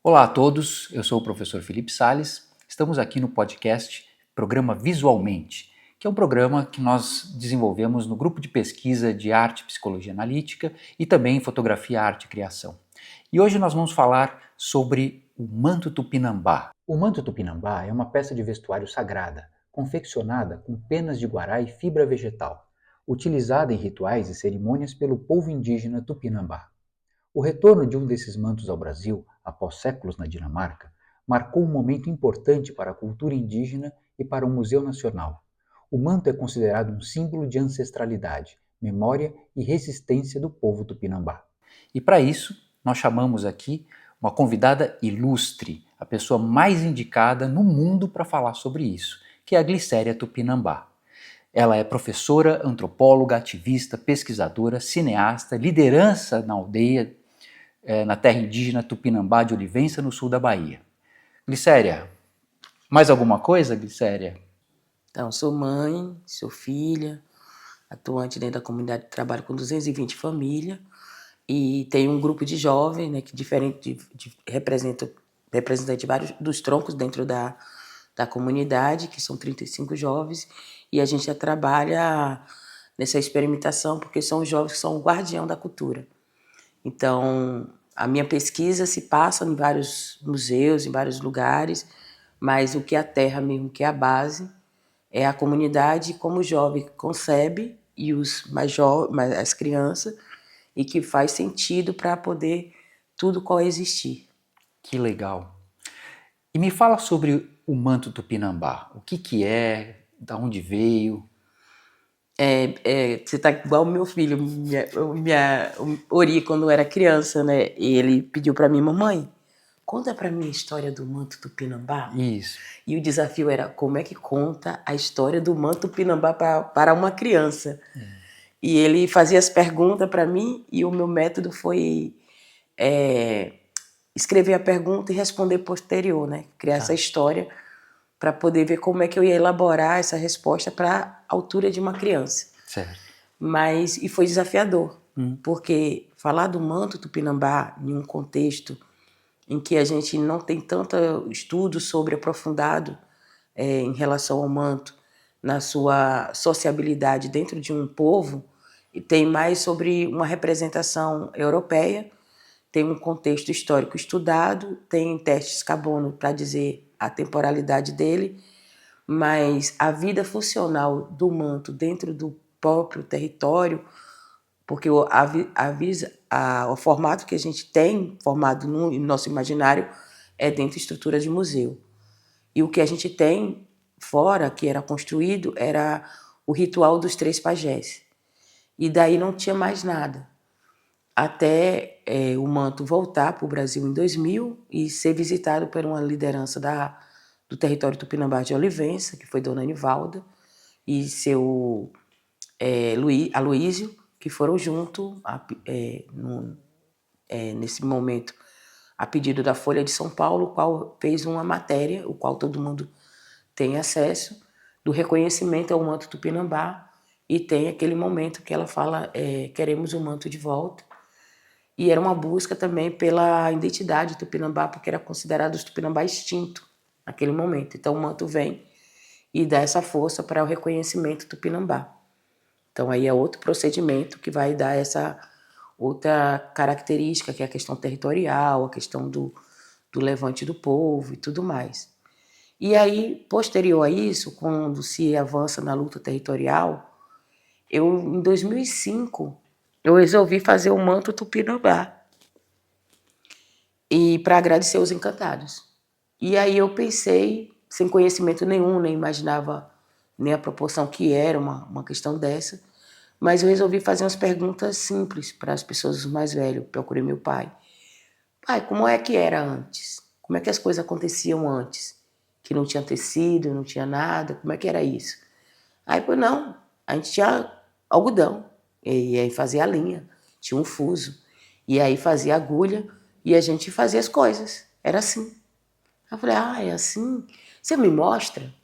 Olá a todos, eu sou o professor Felipe Sales. Estamos aqui no podcast Programa Visualmente, que é um programa que nós desenvolvemos no grupo de pesquisa de arte e psicologia analítica e também fotografia, arte e criação. E hoje nós vamos falar sobre o manto tupinambá. O manto tupinambá é uma peça de vestuário sagrada, confeccionada com penas de guará e fibra vegetal, utilizada em rituais e cerimônias pelo povo indígena tupinambá. O retorno de um desses mantos ao Brasil, após séculos na Dinamarca, marcou um momento importante para a cultura indígena e para o Museu Nacional. O manto é considerado um símbolo de ancestralidade, memória e resistência do povo tupinambá. E para isso, nós chamamos aqui uma convidada ilustre, a pessoa mais indicada no mundo para falar sobre isso, que é a Glicéria Tupinambá. Ela é professora, antropóloga, ativista, pesquisadora, cineasta, liderança na aldeia, na terra indígena Tupinambá de Olivença, no sul da Bahia. Glicéria, mais alguma coisa, Glicéria? Então, sou mãe, sou filha, atuante dentro da comunidade, trabalho com 220 famílias e tenho um grupo de jovens, né, que representa vários dos troncos dentro da comunidade, que são 35 jovens, e a gente já trabalha nessa experimentação porque são os jovens que são o guardião da cultura. Então, a minha pesquisa se passa em vários museus, em vários lugares, mas o que é a terra mesmo, que é a base, é a comunidade como o jovem concebe e os mais jovens, as crianças, e que faz sentido para poder tudo coexistir. Que legal. E me fala sobre o manto tupinambá. O que é, da onde veio? Você tá igual o meu filho, o Ori, quando era criança, né? E ele pediu para mim, mamãe, conta para mim a história do manto tupinambá. Isso. E o desafio era como é que conta a história do manto tupinambá para uma criança. E ele fazia as perguntas para mim e o meu método foi escrever a pergunta e responder posterior, né? Criar essa história para poder ver como é que eu ia elaborar essa resposta para a altura de uma criança. Certo. E foi desafiador, porque falar do manto tupinambá em um contexto em que a gente não tem tanto estudo sobre aprofundado em relação ao manto, na sua sociabilidade dentro de um povo, e tem mais sobre uma representação europeia, tem um contexto histórico estudado, tem testes carbono para dizer a temporalidade dele, mas a vida funcional do manto dentro do próprio território, porque o formato que a gente tem formado no nosso imaginário é dentro de estruturas de museu. E o que a gente tem fora, que era construído, era o ritual dos 3 pajés. E daí não tinha mais nada. Até o manto voltar para o Brasil em 2000 e ser visitado por uma liderança do território Tupinambá de Olivença, que foi Dona Anivalda, e seu Aloísio, que foram junto nesse momento a pedido da Folha de São Paulo, o qual fez uma matéria, o qual todo mundo tem acesso, do reconhecimento ao manto Tupinambá, e tem aquele momento que ela fala, queremos o manto de volta. E era uma busca também pela identidade tupinambá, porque era considerado os tupinambá extinto naquele momento. Então o manto vem e dá essa força para o reconhecimento tupinambá. Então aí é outro procedimento que vai dar essa outra característica, que é a questão territorial, a questão do levante do povo e tudo mais. E aí, posterior a isso, quando se avança na luta territorial, em 2005, eu resolvi fazer o manto tupinambá e para agradecer os encantados. E aí eu pensei, sem conhecimento nenhum, nem imaginava nem a proporção que era uma questão dessa, mas eu resolvi fazer umas perguntas simples para as pessoas mais velhas. Procurei meu pai. Pai, como é que era antes? Como é que as coisas aconteciam antes? Que não tinha tecido, não tinha nada, como é que era isso? Aí, pô, não, a gente tinha algodão, e aí fazia a linha, tinha um fuso, e aí fazia agulha, e a gente fazia as coisas, era assim. Aí eu falei, é assim? Você me mostra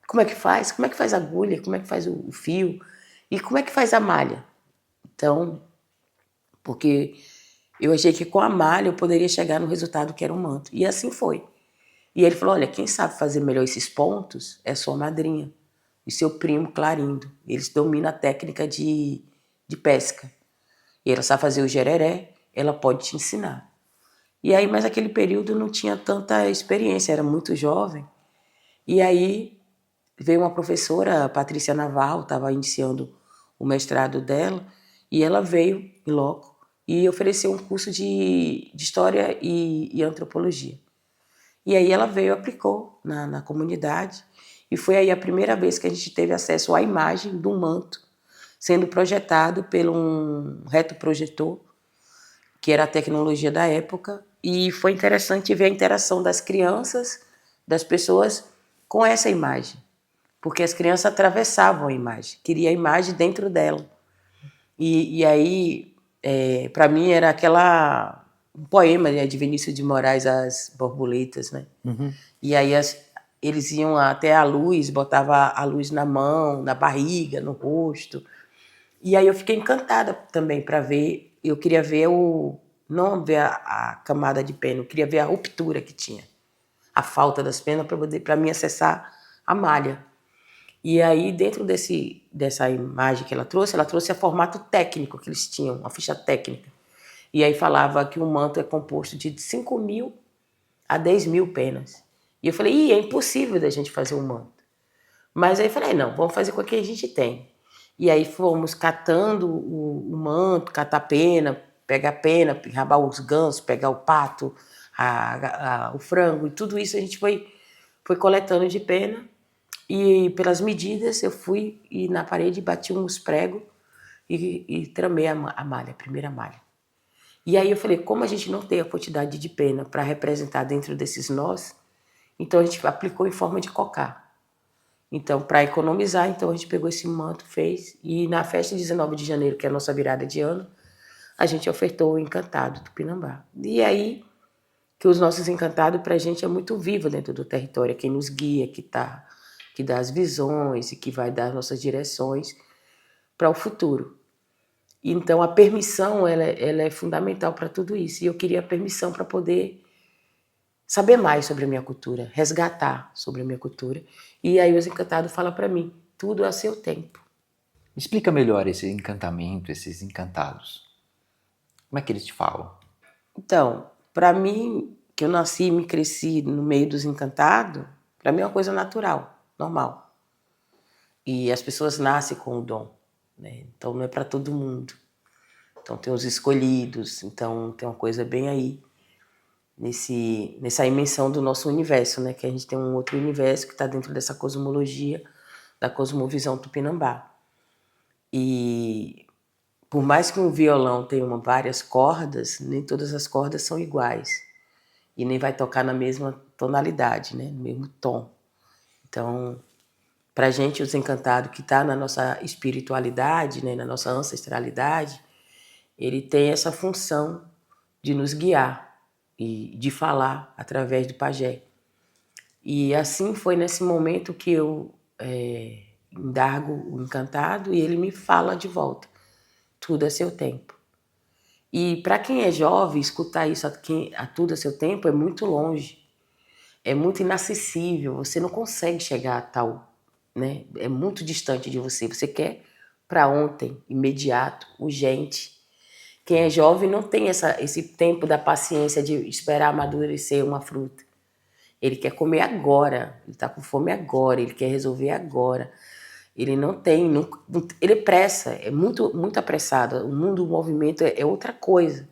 como é que faz? Como é que faz a agulha? Como é que faz o fio? E como é que faz a malha? Então, porque Eu achei que com a malha eu poderia chegar no resultado que era um manto. E assim foi. E ele falou, olha, quem sabe fazer melhor esses pontos é sua madrinha e seu primo Clarindo. Eles dominam a técnica de pesca. E ela sabe fazer o gereré, ela pode te ensinar. E aí, mas naquele período eu não tinha tanta experiência, era muito jovem. E aí veio uma professora, a Patrícia Navarro, estava iniciando o mestrado dela, e ela veio em loco e ofereceu um curso de História e Antropologia. E aí ela veio, aplicou na comunidade, e foi aí a primeira vez que a gente teve acesso à imagem do manto sendo projetado por um retroprojetor, que era a tecnologia da época, e foi interessante ver a interação das crianças, das pessoas com essa imagem, porque as crianças atravessavam a imagem, queria a imagem dentro dela. E aí, para mim, era um poema, né, de Vinícius de Moraes, As Borboletas, né? Uhum. E aí eles iam até a luz, botava a luz na mão, na barriga, no rosto. E aí eu fiquei encantada também para ver. Eu queria ver não ver a camada de pena, eu queria ver a ruptura que tinha, a falta das penas para mim acessar a malha. E aí dentro dessa imagem que ela trouxe a formato técnico que eles tinham, a ficha técnica. E aí falava que o manto é composto de 5.000 a 10.000 penas. E eu falei, é impossível da gente fazer um manto. Mas aí falei, não, vamos fazer com o que a gente tem. E aí fomos catando o manto, catar pena, enrabar os gansos, pegar o pato, o frango, e tudo isso a gente foi coletando de pena. E pelas medidas eu fui e na parede bati uns pregos e tramei a malha, a primeira malha. E aí eu falei, como a gente não tem a quantidade de pena para representar dentro desses nós, então a gente aplicou em forma de cocá. Então, para economizar, então a gente pegou esse manto, fez, e na festa de 19 de janeiro, que é a nossa virada de ano, a gente ofertou o Encantado Tupinambá. E aí que os nossos encantados para a gente é muito vivo dentro do território, é quem nos guia, que dá as visões e que vai dar as nossas direções para o futuro. Então a permissão ela é fundamental para tudo isso. E eu queria a permissão para poder saber mais sobre a minha cultura, resgatar sobre a minha cultura. E aí os encantados falam para mim, tudo a seu tempo. Explica melhor esse encantamento, esses encantados. Como é que eles te falam? Então, para mim, que eu nasci e me cresci no meio dos encantados, para mim é uma coisa natural, normal. E as pessoas nascem com o dom, né? Então não é para todo mundo. Então tem os escolhidos, então tem uma coisa bem aí nessa dimensão do nosso universo, né? Que a gente tem um outro universo que está dentro dessa cosmologia, da cosmovisão tupinambá. E por mais que um violão tenha várias cordas, nem todas as cordas são iguais. E nem vai tocar na mesma tonalidade, né? No mesmo tom. Então, para a gente, os encantados que está na nossa espiritualidade, né? Na nossa ancestralidade, ele tem essa função de nos guiar e de falar através do pajé. E assim foi nesse momento que eu indago o encantado e ele me fala de volta. Tudo a seu tempo. E para quem é jovem, escutar isso a tudo a seu tempo é muito longe. É muito inacessível. Você não consegue chegar a tal, né? É muito distante de você. Você quer para ontem, imediato, urgente. Quem é jovem não tem esse tempo da paciência de esperar amadurecer uma fruta. Ele quer comer agora, ele está com fome agora, ele quer resolver agora. Ele não tem, ele pressa, é muito, muito apressado. O mundo do movimento é outra coisa.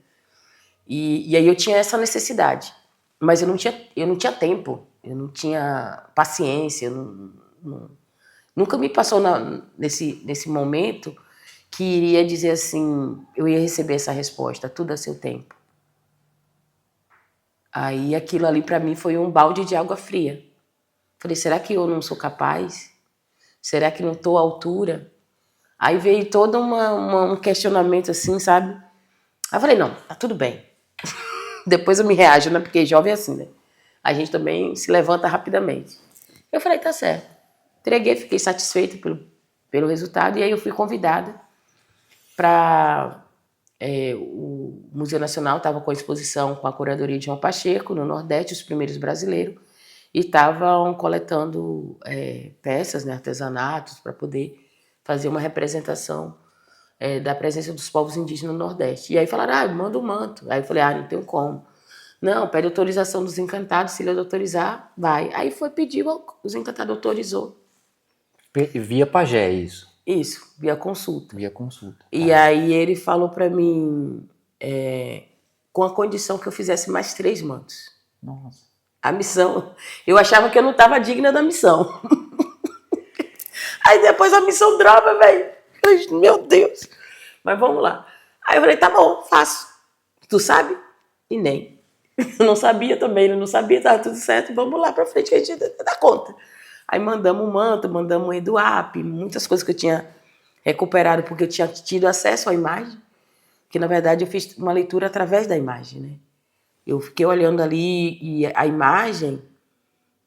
E aí eu tinha essa necessidade, mas eu não tinha tempo, eu não tinha paciência, nunca me passou nesse momento que iria dizer assim, eu ia receber essa resposta, tudo a seu tempo. Aí aquilo ali para mim foi um balde de água fria. Falei, será que eu não sou capaz? Será que não estou à altura? Aí veio todo um questionamento assim, sabe? Aí eu falei, não, tá tudo bem. Depois eu me reajo, né? Porque jovem é assim, né? A gente também se levanta rapidamente. Eu falei, tá certo. Entreguei, fiquei satisfeita pelo resultado. E aí eu fui convidada para O Museu Nacional estava com a exposição com a curadoria de João Pacheco, no Nordeste, os primeiros brasileiros, e estavam coletando peças, né, artesanatos, para poder fazer uma representação da presença dos povos indígenas no Nordeste. E aí falaram, manda o manto. Aí eu falei, não tem como. Não, pede autorização dos encantados, se ele autorizar, vai. Aí foi pedir, os encantados autorizou. Via pajé, isso? Isso, via consulta. Via consulta. E aí ele falou para mim, com a condição que eu fizesse mais 3 mantos. Nossa. A missão, eu achava que eu não estava digna da missão. Aí depois a missão dropa, velho. Meu Deus. Mas vamos lá. Aí eu falei, tá bom, faço. Tu sabe? E nem. Eu não sabia também, ele não sabia, tava tudo certo, vamos lá pra frente que a gente dá conta. Aí mandamos um manto, mandamos um EduApp, muitas coisas que eu tinha recuperado porque eu tinha tido acesso à imagem, que na verdade eu fiz uma leitura através da imagem, né? Eu fiquei olhando ali e a imagem,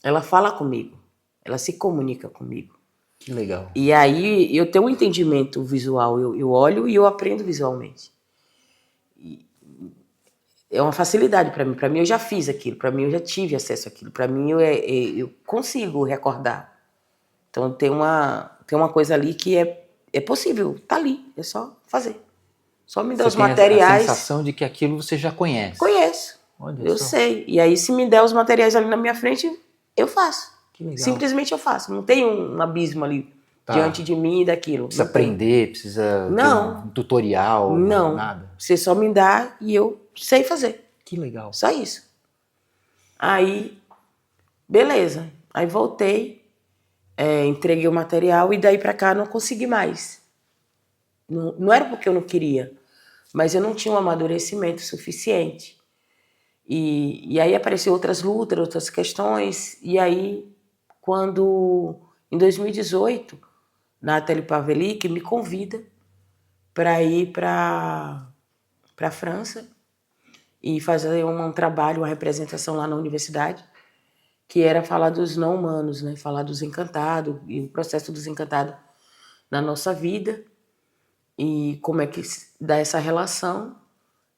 ela fala comigo, ela se comunica comigo. Que legal. E aí eu tenho um entendimento visual, eu olho e eu aprendo visualmente. É uma facilidade para mim. Para mim eu já fiz aquilo, para mim eu já tive acesso àquilo, para mim eu consigo recordar. Então tem uma coisa ali que é possível, tá ali, é só fazer. Só me dar os materiais. A sensação de que aquilo você já conhece. Conheço. Olha eu só. sei. E aí se me der os materiais ali na minha frente, eu faço. Que legal. Simplesmente eu faço. Não tem um abismo ali diante de mim e daquilo. Precisa aprender, precisa ter um tutorial, não, nada. Você só me dá e eu sei fazer. Que legal. Só isso. Aí, beleza. Aí voltei, entreguei o material e daí pra cá não consegui mais. Não era porque eu não queria, mas eu não tinha um amadurecimento suficiente. E aí apareceram outras lutas, outras questões. E aí, quando, em 2018, Nathalie Pavelic me convida para ir para a França e fazer um trabalho, uma representação lá na universidade, que era falar dos não-humanos, né? Falar dos encantados e o processo dos encantados na nossa vida e como é que dá essa relação.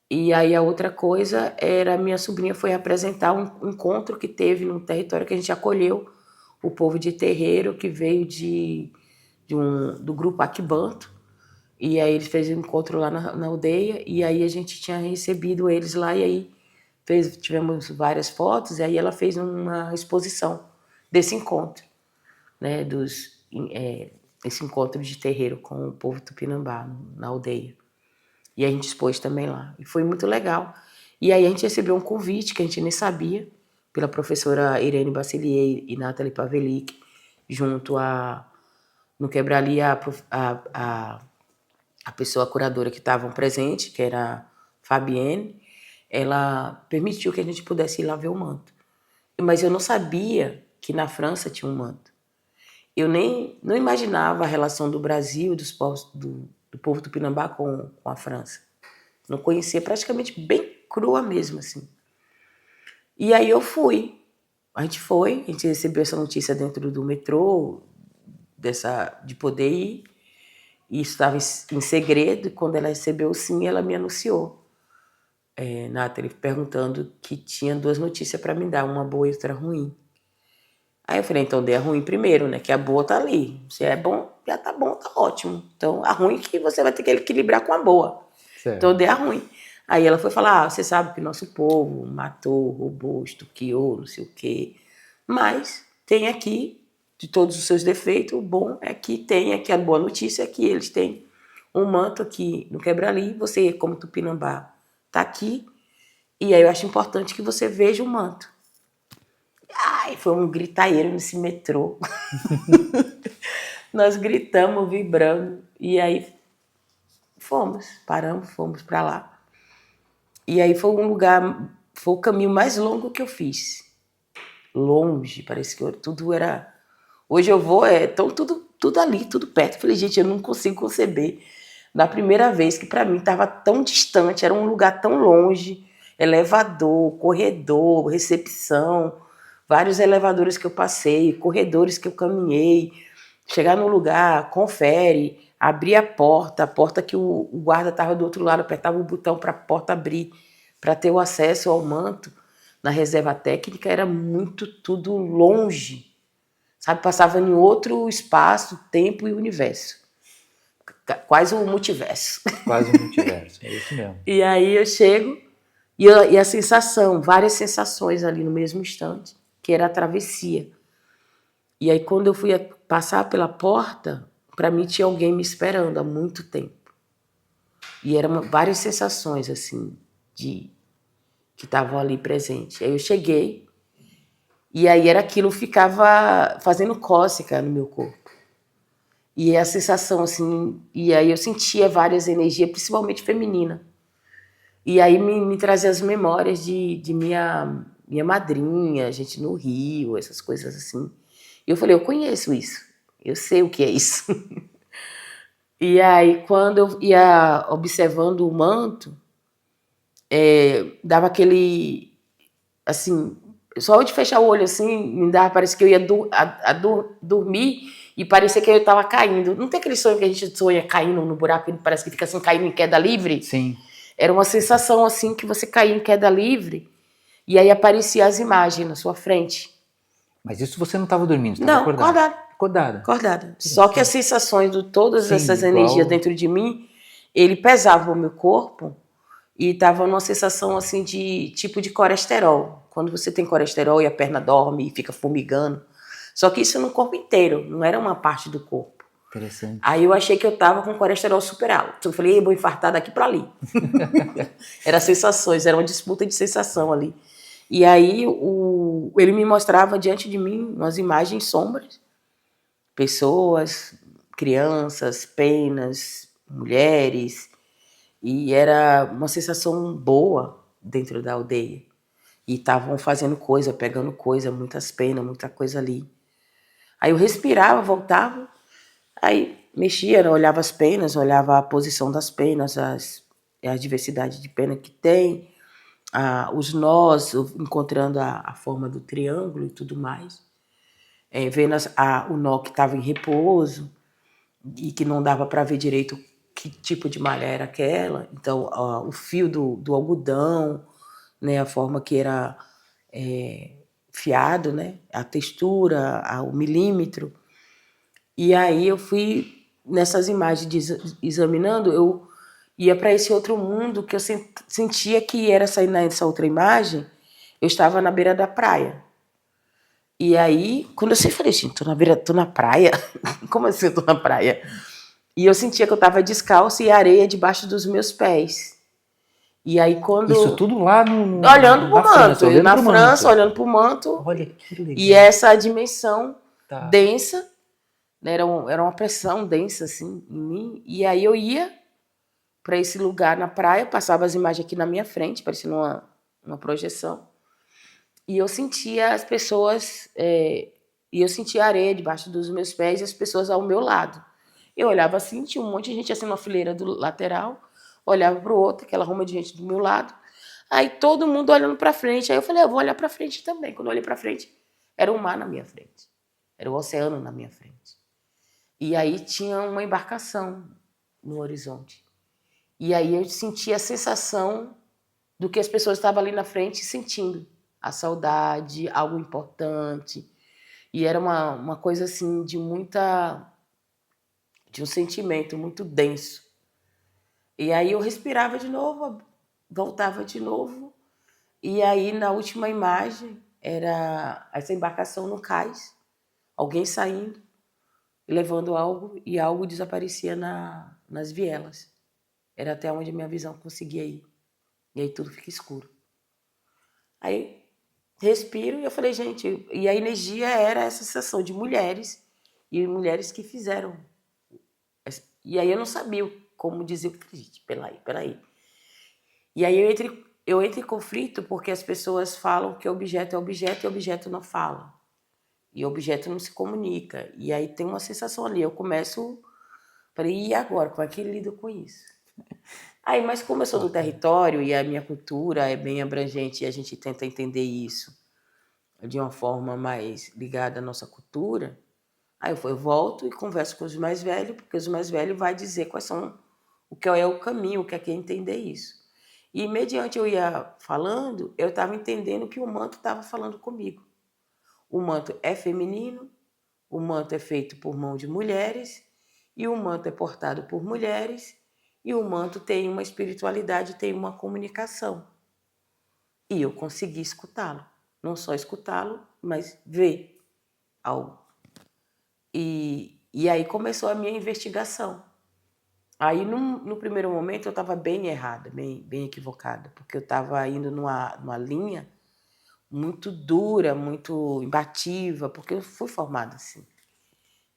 E aí a outra coisa era, minha sobrinha foi apresentar um encontro que teve num território que a gente acolheu o povo de terreiro que veio do grupo Aquibanto. E aí eles fez um encontro lá na aldeia e aí a gente tinha recebido eles lá e aí tivemos várias fotos e aí ela fez uma exposição desse encontro, né, esse encontro de terreiro com o povo tupinambá na aldeia. E a gente expôs também lá. E foi muito legal. E aí a gente recebeu um convite que a gente nem sabia, pela professora Irene Bacilier e Nathalie Pavelic, junto no Quebra-li a pessoa curadora que estavam presente, que era a Fabienne, ela permitiu que a gente pudesse ir lá ver o manto. Mas eu não sabia que na França tinha um manto. Eu não imaginava a relação do Brasil, dos povos, do povo tupinambá com a França. Não conhecia, praticamente bem crua mesmo, assim. E aí eu fui. A gente recebeu essa notícia dentro do metrô, de poder ir. E isso estava em segredo, e quando ela recebeu o sim, ela me anunciou. Nathalie perguntando que tinha 2 notícias para me dar, uma boa e outra ruim. Aí eu falei, então dê a ruim primeiro, né? Que a boa tá ali. Se é bom, já tá bom, tá ótimo. Então a ruim é que você vai ter que equilibrar com a boa. Certo. Então dê a ruim. Aí ela foi falar, você sabe que nosso povo matou, roubou, estuqueou, não sei o quê. Mas tem aqui, de todos os seus defeitos, o bom é que tem aqui, a boa notícia é que eles têm um manto aqui no Quebra-li, você como tupinambá tá aqui, e aí eu acho importante que você veja o manto. Ai, foi um gritaeiro nesse metrô. Nós gritamos, vibrando, e aí paramos, fomos para lá. E aí foi o caminho mais longo que eu fiz. Longe, parece que tudo era... Hoje eu vou, então tudo ali, tudo perto. Eu falei, gente, eu não consigo conceber. Na primeira vez que para mim estava tão distante, era um lugar tão longe, elevador, corredor, recepção, vários elevadores que eu passei, corredores que eu caminhei, chegar no lugar, confere, abri a porta que o guarda estava do outro lado, apertava o botão para a porta abrir, para ter o acesso ao manto. Na reserva técnica era muito tudo longe, sabe? Passava em outro espaço, tempo e universo. Quase um multiverso. Quase um multiverso, é isso mesmo. E aí eu chego e a sensação, várias sensações ali no mesmo instante, que era a travessia. E aí quando eu fui passar pela porta, para mim tinha alguém me esperando há muito tempo. E eram várias sensações assim que estavam ali presentes. Aí eu cheguei e aí era aquilo, ficava fazendo cócega no meu corpo. E a sensação assim, e aí eu sentia várias energias, principalmente feminina. E aí me trazia as memórias de minha madrinha, a gente no Rio, essas coisas assim. E eu falei, eu conheço isso, eu sei o que é isso. E aí, quando eu ia observando o manto, dava aquele, assim, só de fechar o olho assim, me dava, parece que eu ia dormir e parecia que eu estava caindo. Não tem aquele sonho que a gente sonha caindo no buraco e parece que fica assim, caindo em queda livre? Sim. Era uma sensação assim que você caía em queda livre e aí apareciam as imagens na sua frente. Mas isso você não estava dormindo, você estava Não, acordada. Só que as sensações de todas Sim, essas igual... energias dentro de mim, ele pesava o meu corpo e estava numa sensação assim de tipo de colesterol. Quando você tem colesterol e a perna dorme e fica formigando. Só que isso no corpo inteiro, não era uma parte do corpo. Interessante. Aí eu achei que eu estava com colesterol super alto. Eu falei, vou infartar daqui para ali. Era sensações, era uma disputa de sensação ali. E aí ele me mostrava diante de mim umas imagens sombras. Pessoas, crianças, penas, mulheres. E era uma sensação boa dentro da aldeia. E estavam fazendo coisa, pegando coisa, muitas penas, muita coisa ali. Aí eu respirava, voltava, aí mexia, olhava as penas, olhava a posição das penas, a diversidade de pena que tem, os nós, encontrando a forma do triângulo e tudo mais. Vendo o nó que estava em repouso e que não dava para ver direito que tipo de malha era aquela. Então, o fio do algodão, né, a forma que era fiado, né, a textura, o milímetro. E aí eu fui, nessas imagens examinando, eu ia para esse outro mundo que eu sentia que era sair nessa outra imagem, eu estava na beira da praia. E aí, quando eu falei, gente, tô na praia? Como assim eu tô na praia? E eu sentia que eu estava descalça e areia debaixo dos meus pés. E aí quando... Isso tudo lá no olhando pro manto, França, olhando na pro França, manto. olhando pro manto. Olha que legal. E essa dimensão densa, né, era uma pressão densa assim em mim. E aí eu ia para esse lugar na praia, passava as imagens aqui na minha frente, parecendo uma projeção. E eu sentia as pessoas, e eu sentia a areia debaixo dos meus pés e as pessoas ao meu lado. Eu olhava assim, tinha um monte de gente assim numa fileira do lateral, olhava para o outro, aquela ruma de gente do meu lado. Aí todo mundo olhando para frente. Aí eu falei, eu vou olhar para frente também. Quando eu olhei para frente, era o mar na minha frente. Era o oceano na minha frente. E aí tinha uma embarcação no horizonte. E aí eu sentia a sensação do que as pessoas estavam ali na frente sentindo. A saudade, algo importante. E era uma coisa assim de um sentimento muito denso. E aí eu respirava de novo, voltava de novo. E aí na última imagem era essa embarcação no cais, alguém saindo, levando algo e algo desaparecia nas vielas. Era até onde a minha visão conseguia ir. E aí tudo fica escuro. Aí respiro e eu falei, gente, e a energia era essa sensação de mulheres e mulheres que fizeram. E aí eu não sabia como dizer, eu falei, gente, peraí. E aí eu entro em conflito porque as pessoas falam que objeto é objeto e objeto não fala. E objeto não se comunica. E aí tem uma sensação ali. Eu começo, falei, e agora? Como é que eu lido com isso? Aí, mas como eu sou do território e a minha cultura é bem abrangente e a gente tenta entender isso de uma forma mais ligada à nossa cultura, Aí eu volto e converso com os mais velhos, porque os mais velhos vai dizer quais são, o que é o caminho, o que é que é entender isso. E, mediante eu ia falando, eu estava entendendo que o manto estava falando comigo. O manto é feminino, o manto é feito por mão de mulheres, e o manto é portado por mulheres, e o manto tem uma espiritualidade, tem uma comunicação. E eu consegui escutá-lo. Não só escutá-lo, mas ver algo. E aí começou a minha investigação. Aí, no primeiro momento, eu estava bem errada, bem equivocada, porque eu estava indo numa linha muito dura, muito imbativa, porque eu fui formada assim,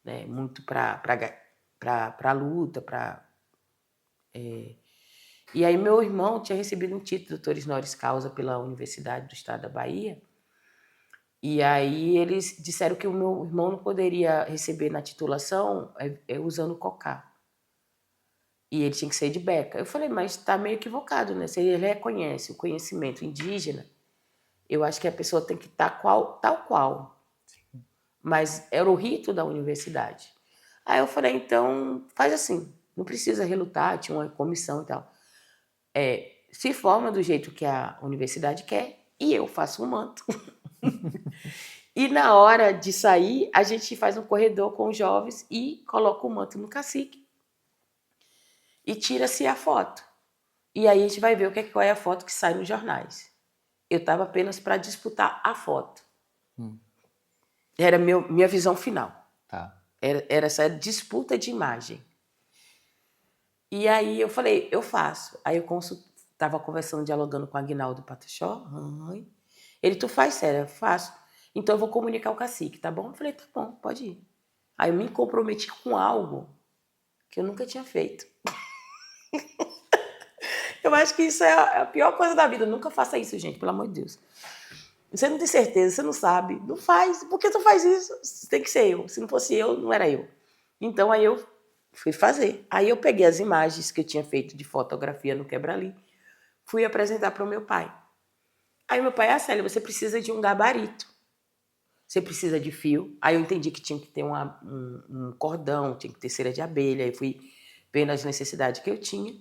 né? Muito para a luta, E aí meu irmão tinha recebido um título de doutor honoris causa pela Universidade do Estado da Bahia, e aí eles disseram que o meu irmão não poderia receber na titulação usando cocá. E ele tinha que ser de beca. Eu falei, mas está meio equivocado, né? Se ele reconhece o conhecimento indígena, eu acho que a pessoa tem que estar tal qual. Mas era o rito da universidade. Aí eu falei, então faz assim, não precisa relutar, tinha uma comissão e tal. Se forma do jeito que a universidade quer e eu faço um manto. E na hora de sair, a gente faz um corredor com os jovens e coloca o manto no cacique e tira-se a foto. E aí a gente vai ver qual é a foto que sai nos jornais. Eu estava apenas para disputar a foto. Era minha visão final. Tá. Era essa disputa de imagem. E aí eu falei, eu faço. Aí eu estava conversando, dialogando com o Aguinaldo Pataxó. Ele, tu faz, sério? Eu faço. Então eu vou comunicar o cacique, tá bom? Eu falei, tá bom, pode ir. Aí eu me comprometi com algo que eu nunca tinha feito. Eu acho que isso é a pior coisa da vida. Nunca faça isso, gente, pelo amor de Deus. Você não tem certeza, você não sabe. Não faz. Por que tu faz isso? Tem que ser eu. Se não fosse eu, não era eu. Então aí eu fui fazer. Aí eu peguei as imagens que eu tinha feito de fotografia no Quebra-li, fui apresentar para o meu pai. Aí meu pai, Célia, você precisa de um gabarito. Você precisa de fio. Aí eu entendi que tinha que ter um cordão, tinha que ter cera de abelha. Aí fui vendo as necessidades que eu tinha.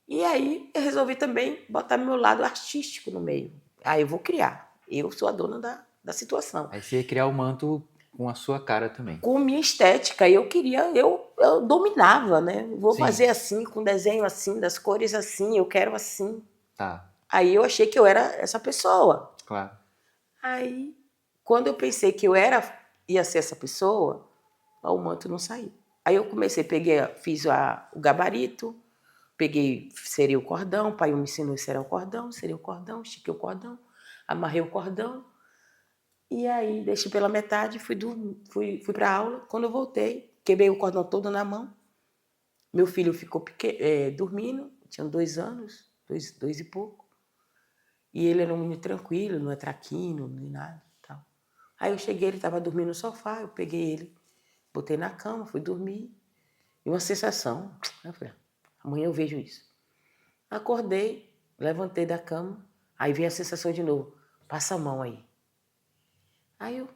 E aí eu resolvi também botar meu lado artístico no meio. Aí eu vou criar. Eu sou a dona da situação. Aí você ia criar o manto com a sua cara também. Com minha estética, eu queria, eu dominava, né? Vou Sim. fazer assim, com desenho assim, das cores assim, eu quero assim. Tá. Aí eu achei que eu era essa pessoa. Claro. Aí, quando eu pensei que ia ser essa pessoa, o manto não saiu. Aí eu comecei, fiz o gabarito, serei o cordão, o pai me ensinou a serar o cordão, estiquei o cordão, amarrei o cordão, e aí deixei pela metade, fui para a aula. Quando eu voltei, quebrei o cordão todo na mão. Meu filho ficou dormindo, tinha 2 anos, dois e pouco. E ele era um menino tranquilo, não é traquino, nem nada. Tal. Aí eu cheguei, ele estava dormindo no sofá, eu peguei ele, botei na cama, fui dormir. E uma sensação, eu falei, amanhã eu vejo isso. Acordei, levantei da cama, aí veio a sensação de novo, passa a mão aí. Aí eu,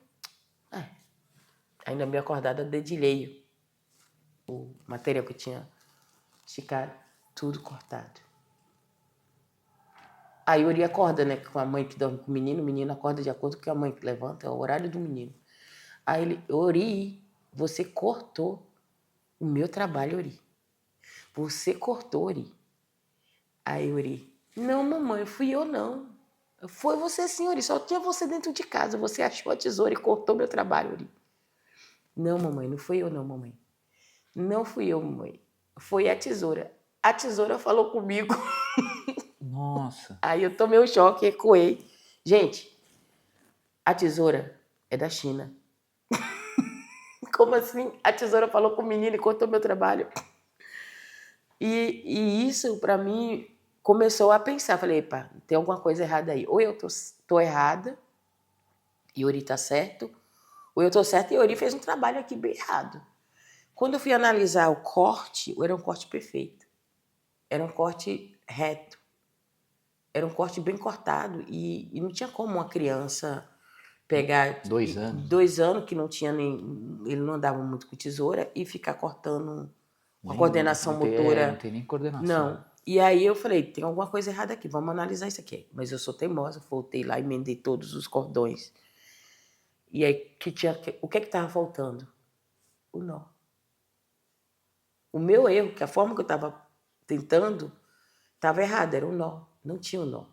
ainda meio acordada, dedilhei o material que eu tinha esticado, tudo cortado. Aí Ori acorda, né, com a mãe que dorme com o menino acorda de acordo com a mãe que levanta, é o horário do menino. Aí ele, Ori, você cortou o meu trabalho, Ori. Você cortou, Ori. Aí Ori, não, mamãe, fui eu não. Foi você sim, Ori, só tinha você dentro de casa, você achou a tesoura e cortou meu trabalho, Ori. Não, mamãe, não fui eu não, mamãe. Não fui eu, mamãe. Foi a tesoura. A tesoura falou comigo. Nossa. Aí eu tomei um choque, recuei. Gente, a tesoura é da China. Como assim? A tesoura falou com o menino e cortou meu trabalho. E isso, para mim, começou a pensar. Falei, epa, tem alguma coisa errada aí. Ou eu tô errada e Ori tá certo, ou eu tô certa e Ori fez um trabalho aqui bem errado. Quando eu fui analisar o corte, era um corte perfeito. Era um corte reto. Era um corte bem cortado e não tinha como uma criança pegar 2 anos. 2 anos que não tinha nem... Ele não andava muito com tesoura e ficar cortando com a coordenação motora. Não tem nem coordenação. Não. E aí eu falei, tem alguma coisa errada aqui, vamos analisar isso aqui. Mas eu sou teimosa, voltei lá e emendei todos os cordões. E aí, o que estava faltando? O nó. O meu erro, que a forma que eu estava tentando, estava errada, era o nó. Não tinha o nó.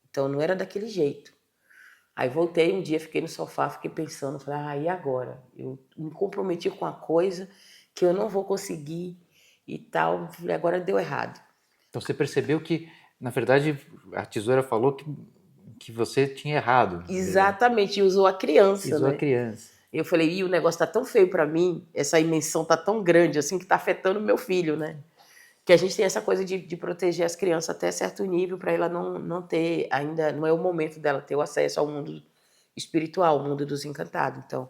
Então, não era daquele jeito. Aí voltei um dia, fiquei no sofá, fiquei pensando, falei, e agora? Eu me comprometi com uma coisa que eu não vou conseguir e tal, agora deu errado. Então você percebeu que, na verdade, a tesoura falou que você tinha errado. Exatamente, e usou a criança, Usou né? a criança. Eu falei, o negócio tá tão feio para mim, essa imensão tá tão grande assim que tá afetando o meu filho, né? Que a gente tem essa coisa de proteger as crianças até certo nível para ela não ter ainda, não é o momento dela ter o acesso ao mundo espiritual, ao mundo dos encantados. Então,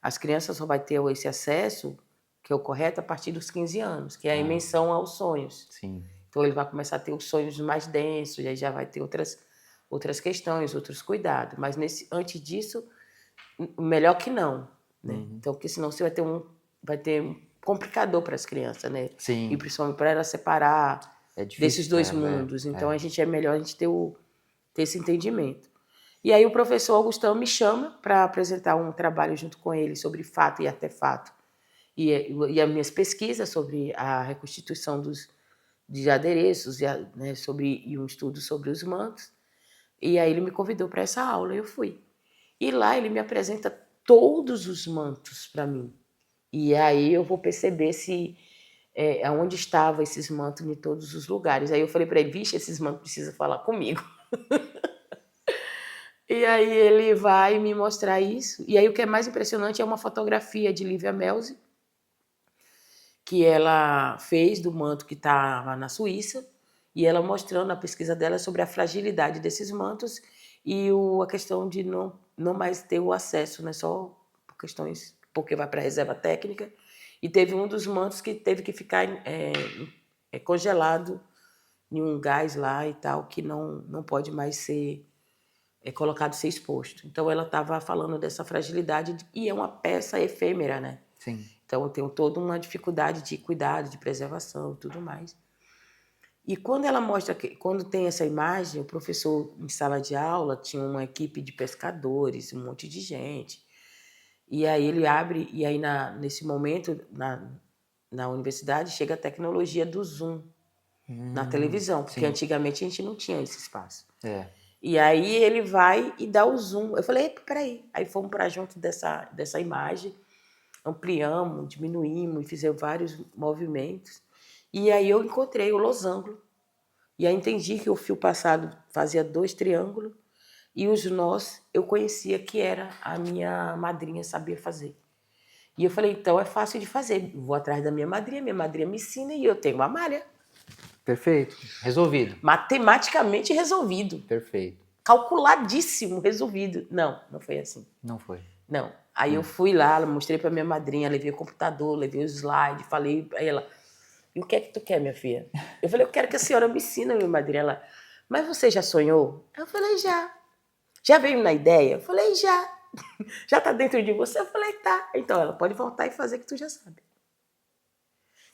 as crianças só vai ter esse acesso, que é o correto, a partir dos 15 anos, que é a imensão aos sonhos. Sim. Então, ele vai começar a ter os sonhos mais densos, e aí já vai ter outras questões, outros cuidados. Mas antes disso, melhor que não, né? Então, porque senão você vai ter um complicador para as crianças, né? Sim. E principalmente para ela separar desses dois mundos. Então, é melhor a gente ter esse entendimento. E aí o professor Augustão me chama para apresentar um trabalho junto com ele sobre fato e artefato. E as minhas pesquisas sobre a reconstituição de adereços, né, e um estudo sobre os mantos. E aí ele me convidou para essa aula e eu fui. E lá ele me apresenta todos os mantos para mim. E aí eu vou perceber aonde estavam esses mantos em todos os lugares. Aí eu falei para ele, vixe, esses mantos precisam falar comigo. E aí ele vai me mostrar isso. E aí o que é mais impressionante é uma fotografia de Lívia Melzi, que ela fez do manto que estava na Suíça, e ela mostrando a pesquisa dela sobre a fragilidade desses mantos e a questão de não mais ter o acesso, né, só por questões, porque vai para a reserva técnica. E teve um dos mantos que teve que ficar congelado em um gás lá e tal, que não pode mais ser ser exposto. Então ela estava falando dessa fragilidade e é uma peça efêmera, né? Sim. Então eu tenho toda uma dificuldade de cuidado, de preservação e tudo mais. E quando ela mostra, quando tem essa imagem, o professor em sala de aula tinha uma equipe de pescadores, um monte de gente. E aí ele abre, e aí nesse momento, na universidade, chega a tecnologia do Zoom na televisão, porque sim. antigamente a gente não tinha esse espaço. É. E aí ele vai e dá o zoom. Eu falei, peraí. Aí fomos para junto dessa imagem, ampliamos, diminuímos e fizemos vários movimentos. E aí eu encontrei o losango. E aí entendi que o fio passado fazia 2 triângulos e os nós eu conhecia que era a minha madrinha sabia fazer. E eu falei, então é fácil de fazer. Vou atrás da minha madrinha me ensina e eu tenho uma malha. Perfeito. Resolvido. Matematicamente resolvido. Perfeito. Calculadíssimo, resolvido. Não foi assim. Não foi. Não. Aí eu fui lá, mostrei para minha madrinha, levei o computador, levei os slides, falei a ela, e o que é que tu quer, minha filha? Eu falei, eu quero que a senhora me ensine, minha madrinha. Ela, mas você já sonhou? Eu falei, já. Já veio na ideia? Eu falei, já. Já tá dentro de você? Eu falei, tá. Então ela pode voltar e fazer que tu já sabe.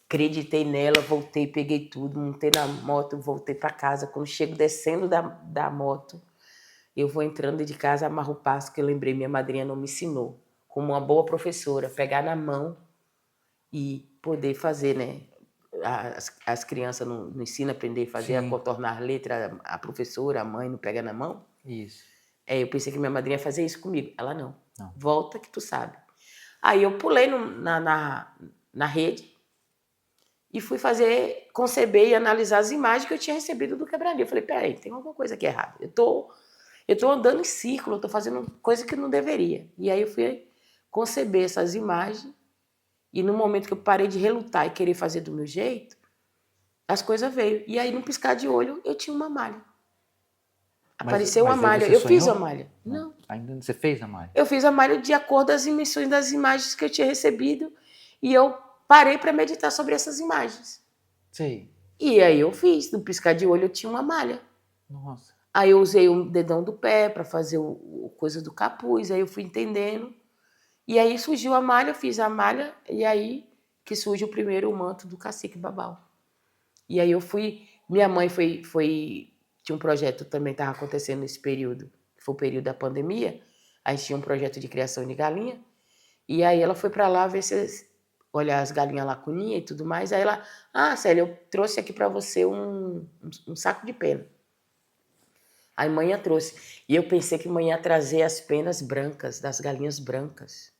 Acreditei nela, voltei, peguei tudo, montei na moto, voltei para casa. Quando chego descendo da moto, eu vou entrando de casa, amarro o passo, que eu lembrei, minha madrinha não me ensinou. Como uma boa professora, pegar na mão e poder fazer, né? As crianças não ensinam a aprender a fazer, a contornar letra, a professora, a mãe não pega na mão. Isso. Eu pensei que minha madrinha ia fazer isso comigo. Ela não. Volta que tu sabe. Aí eu pulei na rede e fui conceber e analisar as imagens que eu tinha recebido do quebradinho. Eu falei, peraí, tem alguma coisa aqui errada. Eu tô andando em círculo, eu tô fazendo coisa que não deveria. E aí eu fui conceber essas imagens e no momento que eu parei de relutar e querer fazer do meu jeito, as coisas veio. E aí, num piscar de olho, eu tinha uma malha. Apareceu uma malha. Eu fiz a malha. Não. Ainda você fez a malha? Eu fiz a malha de acordo com as dimensões das imagens que eu tinha recebido e eu parei para meditar sobre essas imagens. Sei. E aí eu fiz. No piscar de olho, eu tinha uma malha. Nossa. Aí eu usei o dedão do pé para fazer o coisa do capuz, aí eu fui entendendo. E aí surgiu a malha, fiz a malha, e aí que surge o primeiro manto do Cacique Babau. E aí eu fui... Minha mãe tinha um projeto também, estava acontecendo nesse período, que foi o período da pandemia. A gente tinha um projeto de criação de galinha. E aí ela foi para lá ver se... olhar as galinhas lacuninha e tudo mais. Aí ela... Célia, eu trouxe aqui para você um saco de pena. Aí manhã trouxe. E eu pensei que manhã ia trazer as penas brancas, das galinhas brancas.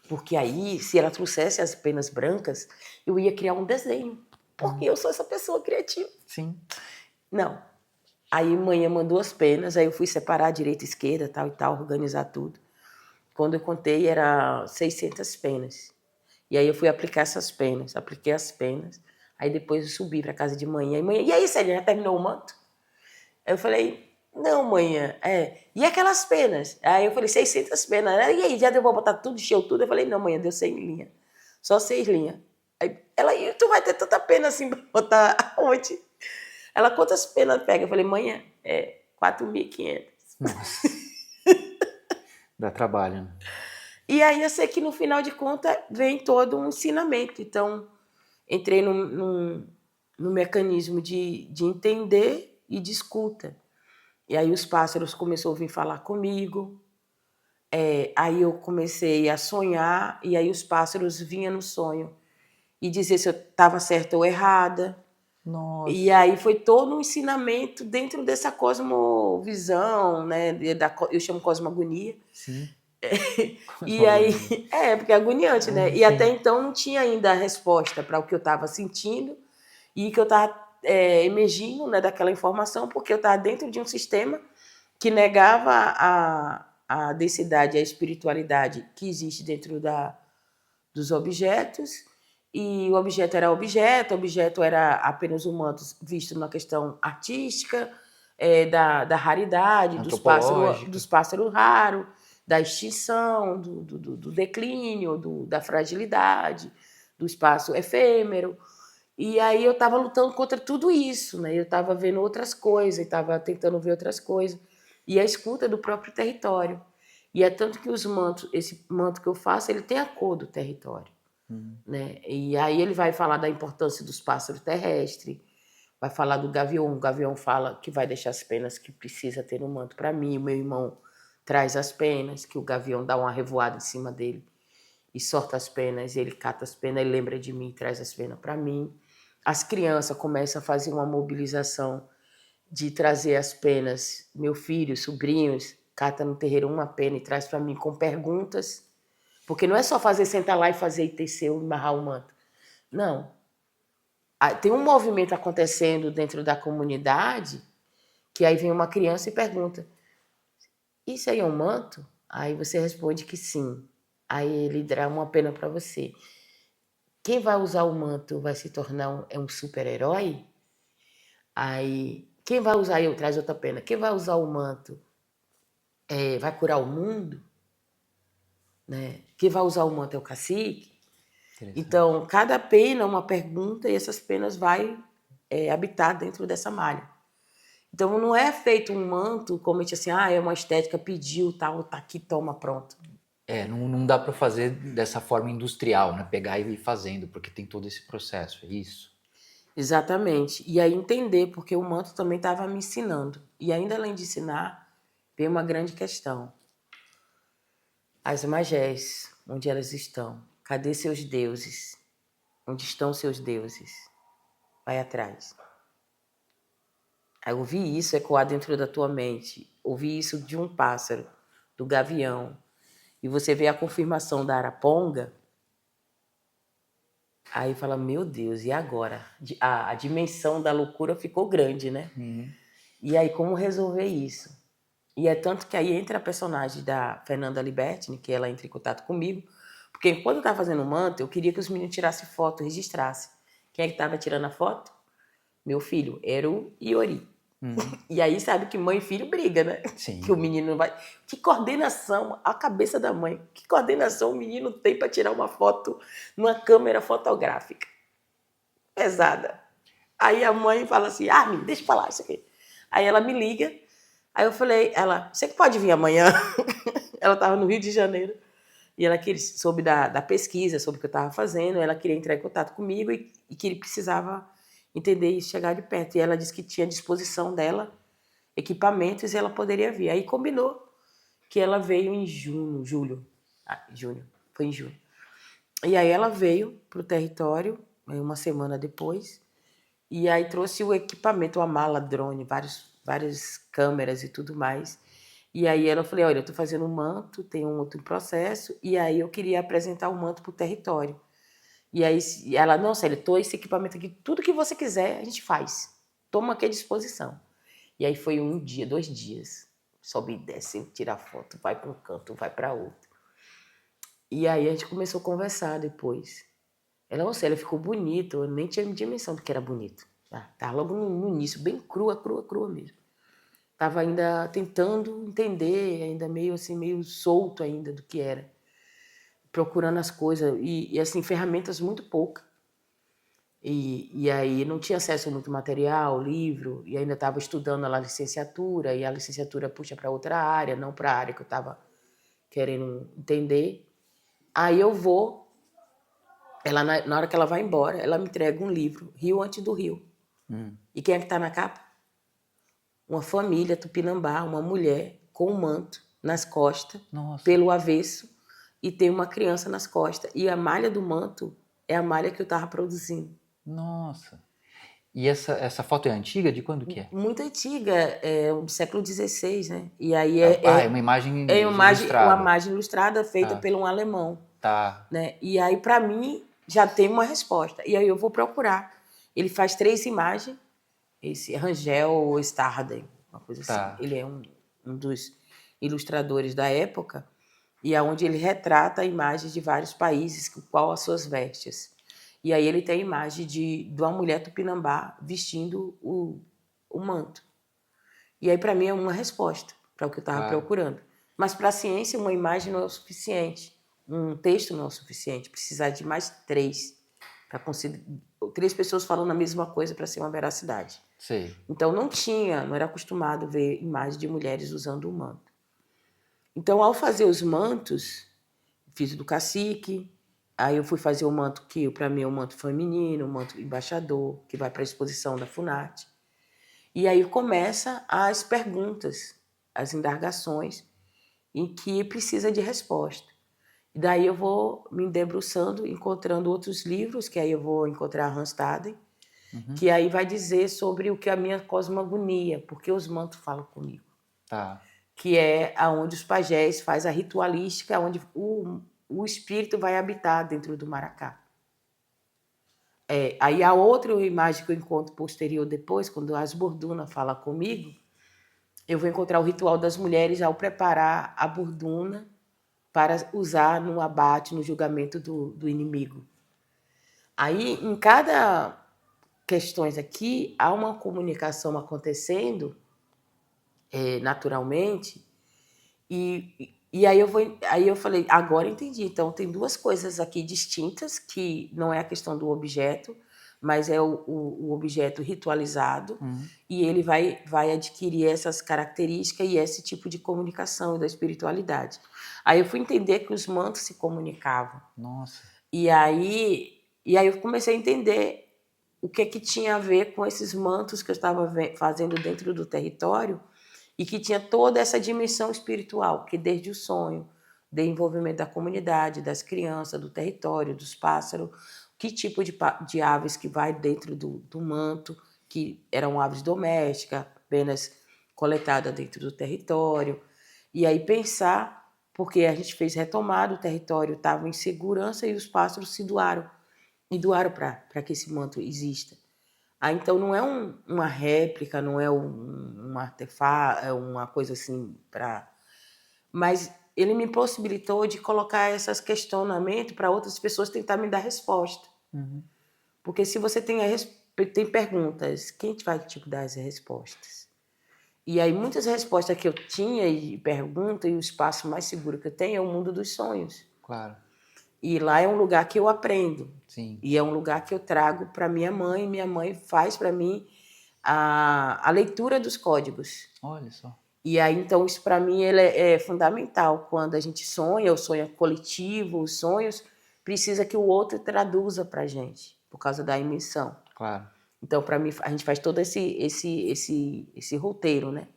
Porque aí, se ela trouxesse as penas brancas, eu ia criar um desenho. Porque eu sou essa pessoa criativa. Sim. Não. Aí manhã mandou as penas, aí eu fui separar direita e esquerda, tal e tal, organizar tudo. Quando eu contei, era 600 penas. E aí eu fui aplicar essas penas, apliquei as penas. Aí depois eu subi para casa de manhã. E aí, Célia, já terminou o manto? Aí eu falei, não, manhã, e aquelas penas? Aí eu falei, 600 penas. E aí, já deu pra botar tudo, encheu tudo? Eu falei, não, manhã, deu 100 linhas. Só 6 linhas. Aí ela, e tu vai ter tanta pena assim pra botar aonde? Ela, quantas penas pega? Eu falei, manhã, 4.500. Nossa. Dá trabalho, né? E aí eu sei que no final de contas vem todo um ensinamento. Então, entrei num mecanismo de entender e de escuta. E aí os pássaros começaram a vir falar comigo. Aí eu comecei a sonhar, e aí os pássaros vinham no sonho e dizer se eu estava certa ou errada. Nossa. E aí foi todo um ensinamento dentro dessa cosmovisão, né? Eu chamo cosmogonia. Sim. E aí, porque é agoniante, né? E Sim. até então não tinha ainda a resposta para o que eu estava sentindo e que eu estava emergindo, né, daquela informação, porque eu estava dentro de um sistema que negava a densidade, a espiritualidade que existe dentro dos objetos, e o objeto era apenas um manto visto na questão artística, da raridade, dos pássaros raros, da extinção, do declínio, da fragilidade, do espaço efêmero. E aí eu estava lutando contra tudo isso, né? Eu estava vendo outras coisas, estava tentando ver outras coisas. E a escuta do próprio território. E é tanto que esse manto que eu faço, ele tem a cor do território. Né? E aí ele vai falar da importância dos pássaros terrestres, vai falar do gavião. O gavião fala que vai deixar as penas que precisa ter no manto para mim. O meu irmão traz as penas, que o gavião dá uma revoada em cima dele e sorta as penas, e ele cata as penas, ele lembra de mim e traz as penas para mim. As crianças começam a fazer uma mobilização de trazer as penas. Meu filho, sobrinhos, cata no terreiro uma pena e traz para mim com perguntas. Porque não é só sentar lá e fazer e tecer ou amarrar o manto. Não. Tem um movimento acontecendo dentro da comunidade que aí vem uma criança e pergunta, isso aí é um manto? Aí você responde que sim. Aí ele dá uma pena para você. Quem vai usar o manto vai se tornar um super-herói? Aí, quem vai usar, eu traz outra pena, quem vai usar o manto vai curar o mundo? Né? Quem vai usar o manto é o cacique? Então, cada pena é uma pergunta e essas penas vai habitar dentro dessa malha. Então, não é feito um manto como a gente assim, é uma estética, pediu, tal, tá aqui, toma, pronto. Não dá para fazer dessa forma industrial, né? Pegar e ir fazendo, porque tem todo esse processo, é isso? Exatamente. E aí entender, porque o manto também estava me ensinando. E ainda além de ensinar, veio uma grande questão. As magés, onde elas estão? Cadê seus deuses? Onde estão seus deuses? Vai atrás. Aí ouvir isso ecoar dentro da tua mente, ouvir isso de um pássaro, do gavião, e você vê a confirmação da araponga, aí fala, meu Deus, e agora? A dimensão da loucura ficou grande, né? E aí, como resolver isso? E é tanto que aí entra a personagem da Fernanda Libertini, que ela entra em contato comigo, porque quando eu estava fazendo o manto, eu queria que os meninos tirassem foto, registrassem. Quem é que estava tirando a foto? Meu filho, Eru e Ori. E aí sabe que mãe e filho briga, né? Sim. Que o menino não vai... Que coordenação, a cabeça da mãe, que coordenação o menino tem para tirar uma foto numa câmera fotográfica? Pesada. Aí a mãe fala assim, menino, deixa eu falar isso aqui. Aí ela me liga, Aí eu falei, ela, você que pode vir amanhã? Ela estava no Rio de Janeiro e ela soube da pesquisa, sobre o que eu estava fazendo, ela queria entrar em contato comigo e que ele precisava entender e chegar de perto. E ela disse que tinha à disposição dela equipamentos e ela poderia vir. Aí combinou que ela veio em julho. Foi em julho. E aí ela veio para o território, uma semana depois, e aí trouxe o equipamento, uma mala, drone, várias câmeras e tudo mais. E aí ela falou, olha, eu estou fazendo um manto, tem um outro processo, e aí eu queria apresentar o manto para o território. E aí ela, não, Célia, esse equipamento aqui, tudo que você quiser, a gente faz. Toma aqui à disposição. E aí foi 1 dia, 2 dias. Sobe e desce, tira foto, vai para um canto, vai para outro. E aí a gente começou a conversar depois. Ela, não sei, ela ficou bonita, eu nem tinha dimensão do que era bonito. Tava logo no início, bem crua mesmo. Tava ainda tentando entender, ainda meio assim, meio solto ainda do que era. Procurando as coisas, e assim, ferramentas muito poucas. E aí não tinha acesso a muito material, livro, e ainda estava estudando a licenciatura, e a licenciatura puxa para outra área, não para a área que eu estava querendo entender. Aí eu vou, ela na hora que ela vai embora, ela me entrega um livro, Rio Antes do Rio. E quem é que está na capa? Uma família tupinambá, uma mulher com um manto nas costas, Nossa. pelo avesso, e tem uma criança nas costas. E a malha do manto é a malha que eu estava produzindo. Nossa. E essa foto é antiga? De quando que é? Muito antiga, é do século XVI, né? E aí É uma imagem ilustrada. uma imagem ilustrada feita Tá. por um alemão. Tá. Né? E aí, para mim, já tem uma resposta. E aí eu vou procurar. Ele faz 3 imagens, esse Rangel Starden, uma coisa assim. Tá. Ele é um dos ilustradores da época, e é onde ele retrata imagens de vários países, qual as suas vestes. E aí ele tem a imagem de uma mulher tupinambá vestindo o manto. E aí, para mim, é uma resposta para o que eu estava procurando. Mas para a ciência, uma imagem não é o suficiente. Um texto não é o suficiente. Precisar de mais 3. Para conseguir 3 pessoas falando a mesma coisa para ser uma veracidade. Sei. Então, não era acostumado ver imagens de mulheres usando o manto. Então, ao fazer os mantos, fiz o do cacique, aí eu fui fazer o manto que, para mim, é um manto feminino, um manto embaixador, que vai para a exposição da FUNAT. E aí começa as perguntas, as indagações, em que precisa de resposta. E daí eu vou me debruçando, encontrando outros livros, que aí eu vou encontrar Hans Staden, que aí vai dizer sobre o que é a minha cosmogonia, porque os mantos falam comigo. Tá. Que é aonde os pajés fazem a ritualística, onde o espírito vai habitar dentro do maracá. Aí a outra imagem que eu encontro posterior depois, quando as Borduna fala comigo, eu vou encontrar o ritual das mulheres ao preparar a borduna para usar no abate, no julgamento do inimigo. Aí, em cada questões aqui, há uma comunicação acontecendo naturalmente, e aí eu falei, agora entendi. Então, tem 2 coisas aqui distintas, que não é a questão do objeto, mas é o objeto ritualizado, e ele vai adquirir essas características e esse tipo de comunicação da espiritualidade. Aí eu fui entender que os mantos se comunicavam. Nossa. E aí eu comecei a entender o que tinha a ver com esses mantos que eu estava fazendo dentro do território, e que tinha toda essa dimensão espiritual, que desde o sonho, do envolvimento da comunidade, das crianças, do território, dos pássaros, que tipo de aves que vai dentro do manto, que eram aves domésticas, apenas coletadas dentro do território. E aí pensar, porque a gente fez retomada, o território estava em segurança e os pássaros se doaram, e doaram para que esse manto exista. Então não é uma réplica, não é um artefato, é uma coisa assim para... Mas ele me possibilitou de colocar esses questionamentos para outras pessoas tentar me dar resposta. Porque se você tem perguntas, quem vai te dar as respostas? E aí muitas respostas que eu tinha e pergunta, e o espaço mais seguro que eu tenho é o mundo dos sonhos. Claro. E lá é um lugar que eu aprendo. Sim. E é um lugar que eu trago para minha mãe faz para mim a leitura dos códigos. Olha só. E aí, então, isso para mim ele é fundamental. Quando a gente sonha, o sonho é coletivo, os sonhos, precisa que o outro traduza para a gente, por causa da emissão. Claro. Então, para mim, a gente faz todo esse roteiro, né?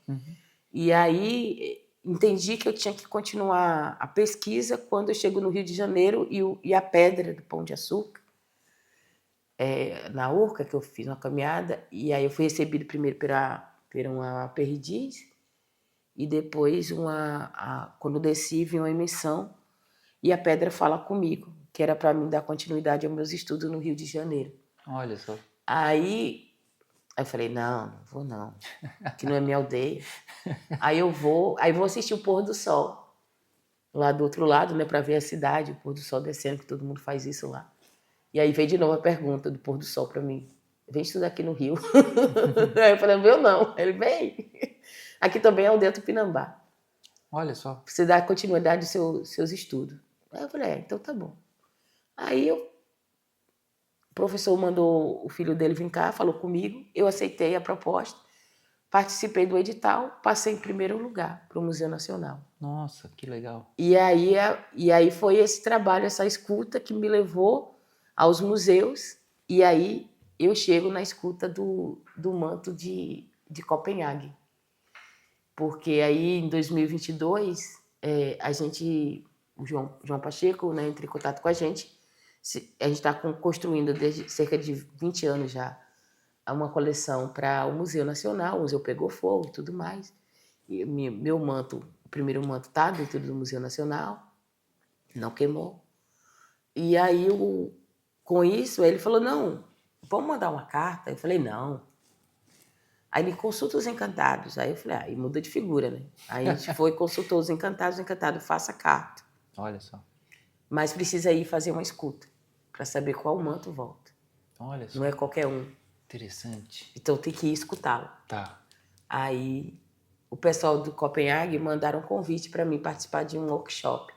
E aí, entendi que eu tinha que continuar a pesquisa quando eu chego no Rio de Janeiro e a pedra do Pão de Açúcar, na Urca, que eu fiz uma caminhada, e aí eu fui recebido primeiro por uma perdiz, e depois, quando eu desci, vi uma emissão, e a pedra fala comigo, que era para mim dar continuidade aos meus estudos no Rio de Janeiro. Olha só. Aí eu falei, não vou não, que não é minha aldeia. Aí vou assistir o pôr do sol, lá do outro lado, né, para ver a cidade, o pôr do sol descendo, que todo mundo faz isso lá. E aí veio de novo a pergunta do pôr do sol para mim, vem estudar aqui no Rio. Aí eu falei, eu não. Ele, vem. Aqui também é aldeia Tupinambá. Olha só. Você dá continuidade aos seus estudos. Aí eu falei, então tá bom. Aí o professor mandou o filho dele vir cá, falou comigo, eu aceitei a proposta, participei do edital, passei em primeiro lugar para o Museu Nacional. Nossa, que legal. E aí foi esse trabalho, essa escuta que me levou aos museus, e aí eu chego na escuta do manto de Copenhague. Porque aí em 2022, o João Pacheco, né, entrou em contato com a gente está construindo desde cerca de 20 anos já uma coleção para o Museu Nacional, o museu pegou fogo e tudo mais. E meu manto, o primeiro manto está dentro do Museu Nacional, não queimou. E aí, com isso, ele falou, não, vamos mandar uma carta? Eu falei, não. Aí ele consulta os encantados. Aí eu falei, aí muda de figura, né? Aí a gente foi, consultou os encantados, faça a carta. Olha só. Mas precisa ir fazer uma escuta para saber qual manto volta. Olha só. Não é qualquer um. Interessante. Então tem que ir escutá-lo. Tá. Aí o pessoal do Copenhague mandaram um convite para mim participar de um workshop.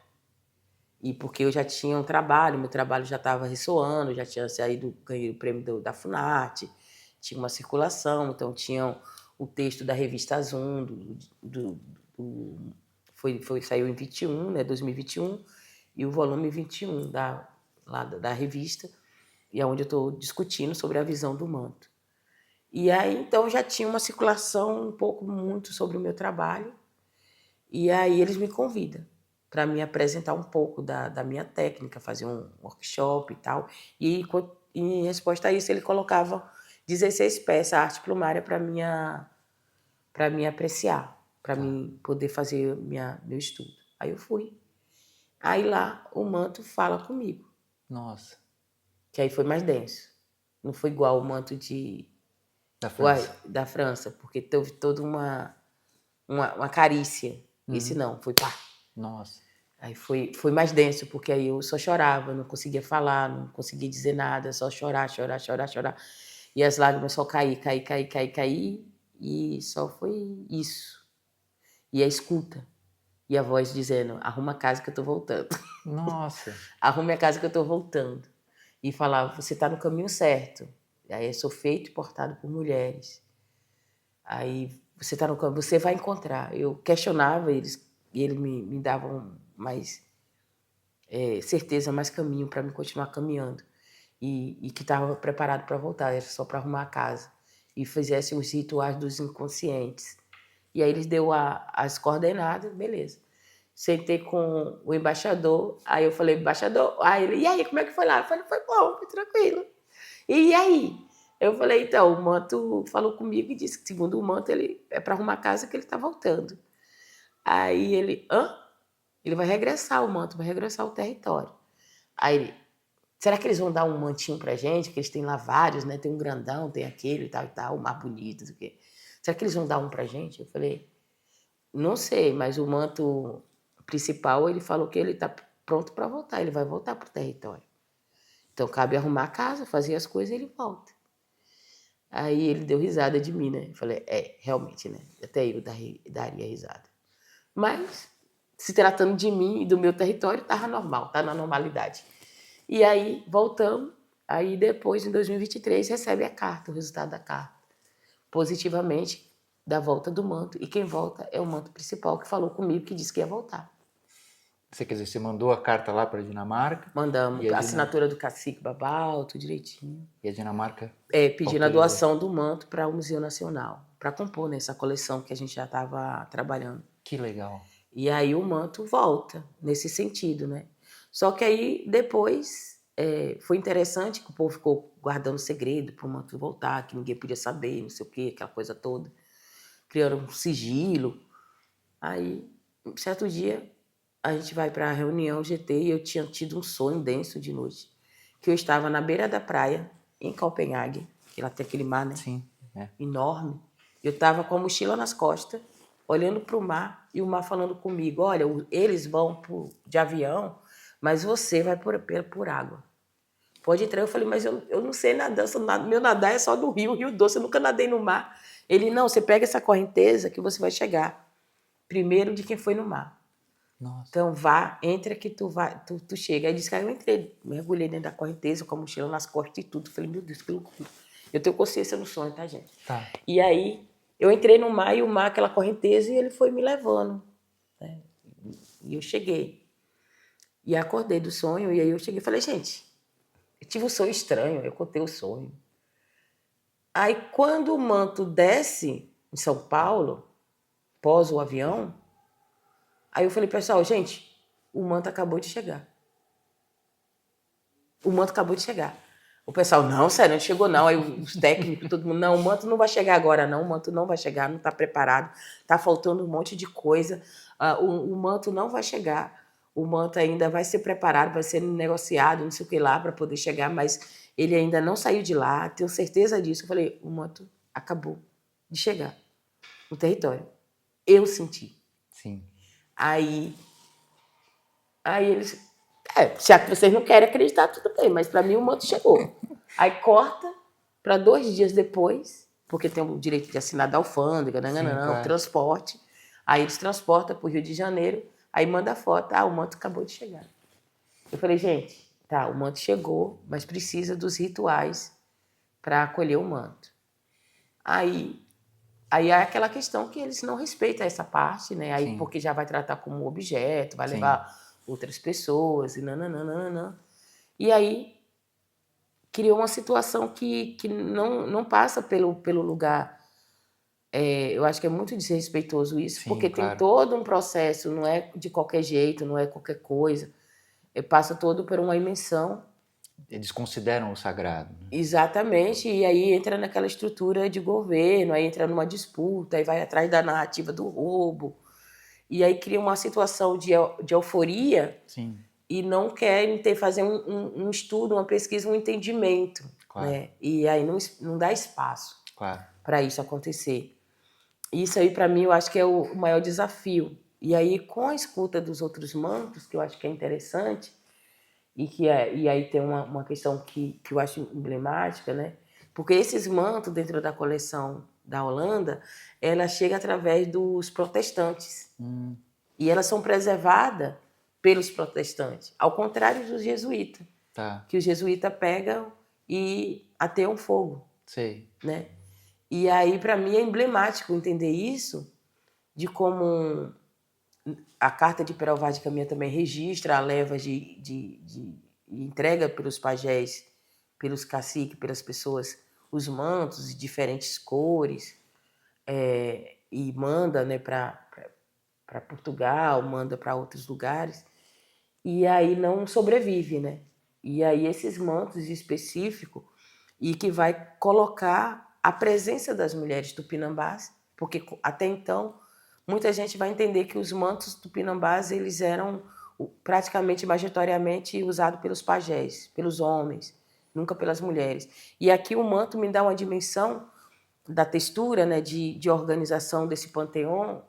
E porque eu já tinha um trabalho, meu trabalho já estava ressoando, já tinha saído, ganhei o prêmio da Funarte, tinha uma circulação, então tinha o texto da revista Zoom, saiu em 21, né, 2021, e o volume 21 da revista, e é onde eu estou discutindo sobre a visão do manto. E aí, então, já tinha uma circulação muito sobre o meu trabalho, e aí eles me convidam para me apresentar um pouco da minha técnica, fazer um workshop e tal. E em resposta a isso, ele colocava 16 peças, arte plumária, para mim apreciar, para mim poder fazer meu estudo. Aí eu fui. Aí lá o manto fala comigo. Nossa. Que aí foi mais denso. Não foi igual o manto da França, porque teve toda uma carícia. Esse não, foi pá. Nossa. Aí foi mais denso, porque aí eu só chorava, não conseguia falar, não conseguia dizer nada, só chorar. E as lágrimas só cair, e só foi isso. E a escuta. E a voz dizendo, arruma a casa que eu tô voltando. Nossa. Arrume a casa que eu tô voltando. E falava, você tá no caminho certo. Aí eu sou feito e portado por mulheres. Aí você tá no caminho, você vai encontrar. Eu questionava eles, e eles me davam mais certeza, mais caminho para me continuar caminhando. E que estava preparado para voltar, era só para arrumar a casa. E fizesse os rituais dos inconscientes. E aí eles deu as coordenadas, beleza. Sentei com o embaixador, aí eu falei, embaixador, aí ele, e aí, como é que foi lá? Eu falei, foi bom, foi tranquilo. E aí? Eu falei, então, o manto falou comigo e disse que, segundo o manto, ele é para arrumar a casa que ele está voltando. Aí ele, ele vai regressar o manto, vai regressar o território. Aí ele, será que eles vão dar um mantinho pra gente? Que eles têm lá vários, né? Tem um grandão, tem aquele e tal, o mais bonito, do que. Será que eles vão dar um pra gente? Eu falei, não sei, mas o manto principal, ele falou que ele está pronto para voltar, ele vai voltar pro território. Então cabe arrumar a casa, fazer as coisas e ele volta. Aí ele deu risada de mim, né? Eu falei, realmente, né? Até eu daria risada. Mas, se tratando de mim e do meu território, estava normal, tá na normalidade. E aí, voltamos. Aí depois, em 2023, recebe a carta, o resultado da carta. Positivamente, da volta do manto, e quem volta é o manto principal que falou comigo, que disse que ia voltar. Quer dizer, você mandou a carta lá para a Dinamarca? Mandamos E a assinatura do cacique Babal, tudo direitinho. E a Dinamarca Pedindo a autorizou. doação do manto para o Museu Nacional, para compor nessa coleção que a gente já estava trabalhando. Que legal. E aí o manto volta nesse sentido, né? Só que aí depois foi interessante que o povo ficou guardando segredo para o manto voltar, que ninguém podia saber, não sei o quê, aquela coisa toda. Criaram um sigilo. Aí, um certo dia, a gente vai para a reunião GT e eu tinha tido um sonho denso de noite, que eu estava na beira da praia, em Copenhague, que lá tem aquele mar, né? Sim. Enorme. Eu estava com a mochila nas costas, olhando para o mar, e o mar falando comigo, olha, eles vão de avião, mas você vai por água. Pode entrar. Eu falei, mas eu não sei nadar, meu nadar é só do Rio Doce, eu nunca nadei no mar. Ele, não, você pega essa correnteza que você vai chegar primeiro de quem foi no mar. Nossa. Então vá, entra que tu chega. Aí disse que aí eu entrei, mergulhei dentro da correnteza com a mochila nas costas e tudo. Falei, meu Deus, que loucura. Eu tenho consciência no sonho, tá, gente? Tá. E aí eu entrei no mar, e o mar, aquela correnteza, e ele foi me levando, né? E eu cheguei. E acordei do sonho, e aí eu cheguei e falei, gente, eu tive um sonho estranho, eu contei o sonho. Aí quando o manto desce em São Paulo, pós o avião, aí eu falei, pessoal, gente, o manto acabou de chegar. O manto acabou de chegar. O pessoal, não, sério, não chegou não. Aí os técnicos, todo mundo, não, o manto não vai chegar agora não, o manto não vai chegar, não está preparado, está faltando um monte de coisa, o manto não vai chegar, o manto ainda vai ser preparado, vai ser negociado, não sei o que lá, para poder chegar, mas ele ainda não saiu de lá, tenho certeza disso. Eu falei, o manto acabou de chegar no território. Eu senti. Sim. Aí eles... já que vocês não querem acreditar, tudo bem, mas para mim o manto chegou. Aí corta para 2 dias depois, porque tem o direito de assinar da alfândega, Claro. transporte. Aí eles transportam para o Rio de Janeiro, aí manda a foto, o manto acabou de chegar. Eu falei, gente, tá, o manto chegou, mas precisa dos rituais para acolher o manto. Aí é aquela questão que eles não respeitam essa parte, né? Aí, porque já vai tratar como objeto, vai levar outras pessoas, e nananana. E aí criou uma situação que não passa pelo lugar. Eu acho que é muito desrespeitoso isso, porque tem todo um processo, não é de qualquer jeito, não é qualquer coisa. Passa todo por uma imensão. Eles consideram o sagrado. Né? Exatamente, e aí entra naquela estrutura de governo, aí entra numa disputa, aí vai atrás da narrativa do roubo, e aí cria uma situação de euforia. Sim. E não querem fazer um estudo, uma pesquisa, um entendimento. Claro. Né? E aí não dá espaço para isso acontecer. Isso aí, para mim, eu acho que é o maior desafio. E aí, com a escuta dos outros mantos, que eu acho que é interessante, e aí tem uma questão que eu acho emblemática, né? Porque esses mantos, dentro da coleção da Holanda, ela chega através dos protestantes. E elas são preservadas pelos protestantes, ao contrário dos jesuítas, que os jesuítas pegam e ateiam fogo. Sei. Né? E aí, para mim, é emblemático entender isso, de como a Carta de Peral Vaz de Caminha também registra a leva de entrega pelos pajés, pelos caciques, pelas pessoas, os mantos de diferentes cores, e manda, né, para Portugal, manda para outros lugares, e aí não sobrevive, né? E aí esses mantos específicos, e que vai colocar a presença das mulheres tupinambás, porque até então muita gente vai entender que os mantos tupinambás eles eram praticamente, majoritariamente, usados pelos pajés, pelos homens, nunca pelas mulheres. E aqui o manto me dá uma dimensão da textura, né, de organização desse panteão,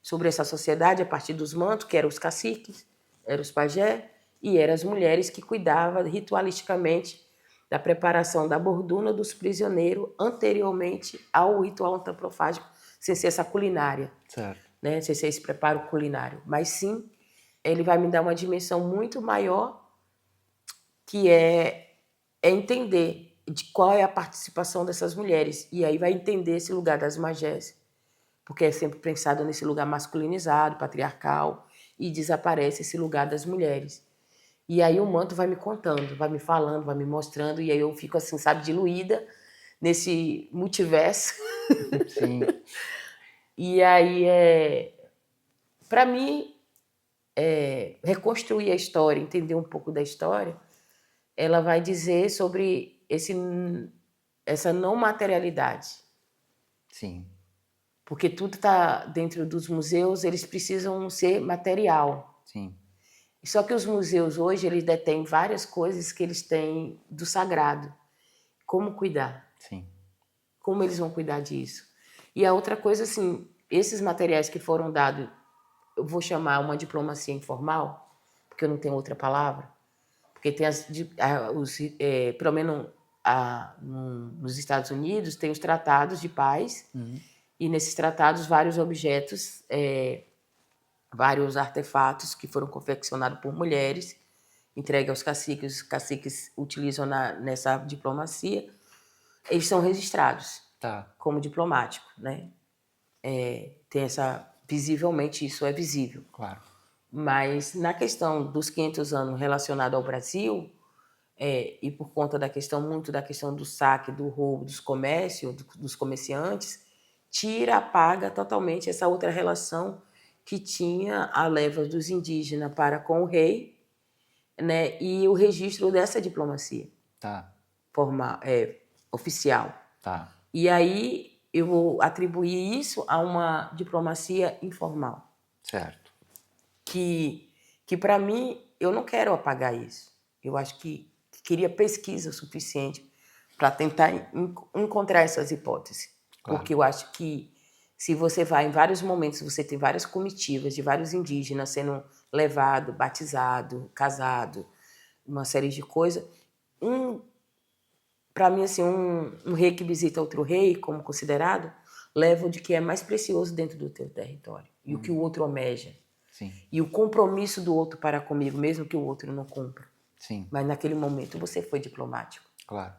sobre essa sociedade a partir dos mantos, que eram os caciques, eram os pajés, e eram as mulheres que cuidavam ritualisticamente da preparação da borduna dos prisioneiros anteriormente ao ritual antroposófico, sem ser essa culinária, né? Sem ser esse preparo culinário. Mas sim, ele vai me dar uma dimensão muito maior, que é entender de qual é a participação dessas mulheres. E aí vai entender esse lugar das magés, porque é sempre pensado nesse lugar masculinizado, patriarcal, e desaparece esse lugar das mulheres. E aí o manto vai me contando, vai me falando, vai me mostrando, e aí eu fico assim, sabe, diluída nesse multiverso. Sim. E aí, para mim, reconstruir a história, entender um pouco da história, ela vai dizer sobre essa não materialidade. Sim. Porque tudo está dentro dos museus, eles precisam ser material. Sim. Só que os museus hoje, eles detêm várias coisas que eles têm do sagrado. Como cuidar? Sim. Como eles vão cuidar disso? E a outra coisa, assim, esses materiais que foram dados, eu vou chamar uma diplomacia informal, porque eu não tenho outra palavra, porque tem pelo menos nos Estados Unidos, tem os tratados de paz, e nesses tratados vários objetos, vários artefatos que foram confeccionados por mulheres, entregue aos caciques, os caciques utilizam nessa diplomacia, eles são registrados como diplomático, né? Tem visivelmente isso é visível. Claro. Mas na questão dos 500 anos relacionado ao Brasil, e por conta muito da questão do saque, do roubo, dos comércios, dos comerciantes, apaga totalmente essa outra relação que tinha a leva dos indígenas para com o rei, né, e o registro dessa diplomacia oficial. E aí eu vou atribuir isso a uma diplomacia informal. Certo. Que para mim, eu não quero apagar isso. Eu acho que queria pesquisa suficiente para tentar encontrar essas hipóteses. Claro. Porque eu acho que se você vai em vários momentos, você tem várias comitivas de vários indígenas sendo levado, batizado, casado, uma série de coisas. Para mim, assim, um rei que visita outro rei, como considerado, leva o de que é mais precioso dentro do teu território. E o que o outro almeja. Sim. E o compromisso do outro para comigo, mesmo que o outro não cumpra. Sim. Mas naquele momento você foi diplomático. Claro.